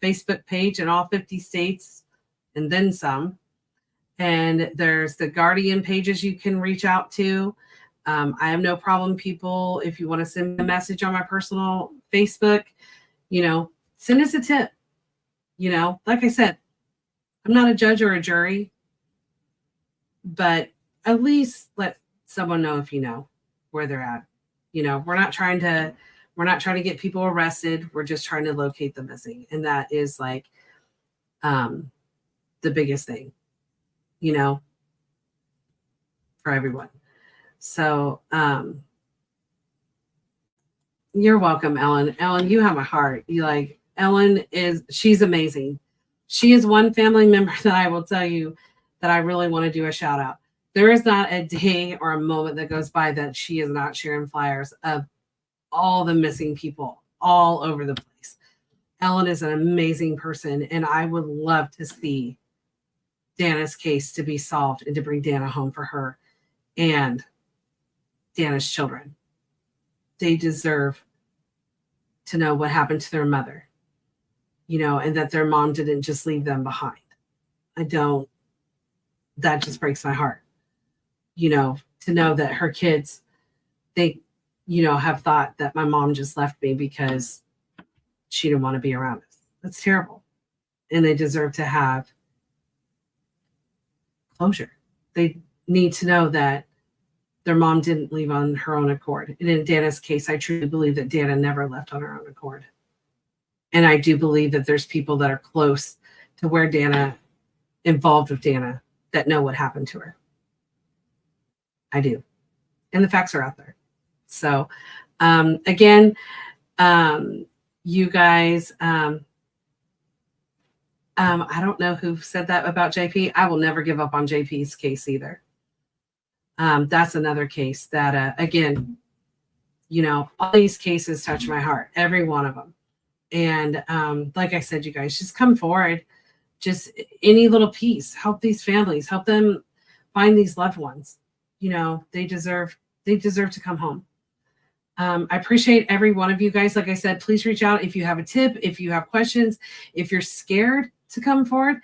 Facebook page in all 50 states and then some. And there's the Guardian pages you can reach out to. I have no problem, people, if you want to send a message on my personal Facebook, send us a tip. Like I said, I'm not a judge or a jury, but at least let someone know if you know where they're at. We're not trying to get people arrested. We're just trying to locate the missing. And that is like the biggest thing, for everyone. So you're welcome, Ellen. Ellen, you have my heart. She's amazing. She is one family member that I will tell you that I really want to do a shout out. There is not a day or a moment that goes by that she is not sharing flyers of all the missing people all over the place. Ellen is an amazing person, and I would love to see Dana's case to be solved and to bring Dana home for her and Dana's children. They deserve to know what happened to their mother, and that their mom didn't just leave them behind. That just breaks my heart, to know that her kids, they, have thought that my mom just left me because she didn't want to be around us. That's terrible. And they deserve to have closure. They need to know that their mom didn't leave on her own accord. And in Dana's case, I truly believe that Dana never left on her own accord. And I do believe that there's people that are close to where Dana, involved with Dana, that know what happened to her. I do. And the facts are out there. So, again, you guys, I don't know who said that about JP. I will never give up on JP's case either. That's another case that, again, all these cases touch my heart, every one of them. And like I said, you guys, just come forward. Just any little piece, help these families, help them find these loved ones. They deserve to come home. I appreciate every one of you guys. Like I said, please reach out if you have a tip, if you have questions, if you're scared to come forward,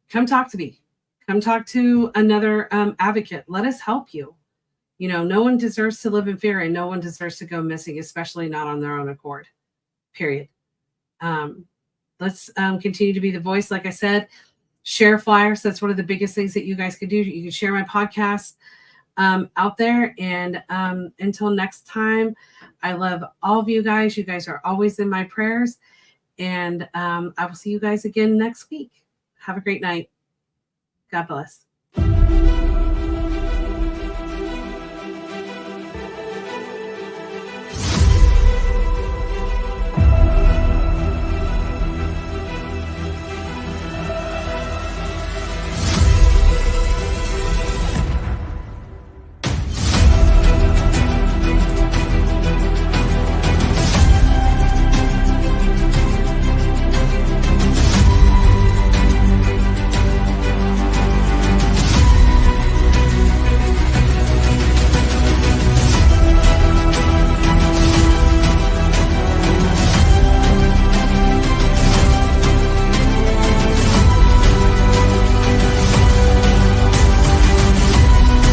come talk to me. Come talk to another advocate. Let us help you. No one deserves to live in fear, and no one deserves to go missing, especially not on their own accord, period. Let's continue to be the voice. Like I said, share flyers. That's one of the biggest things that you guys can do. You can share my podcast out there. And until next time, I love all of you guys. You guys are always in my prayers. And I will see you guys again next week. Have a great night. God bless.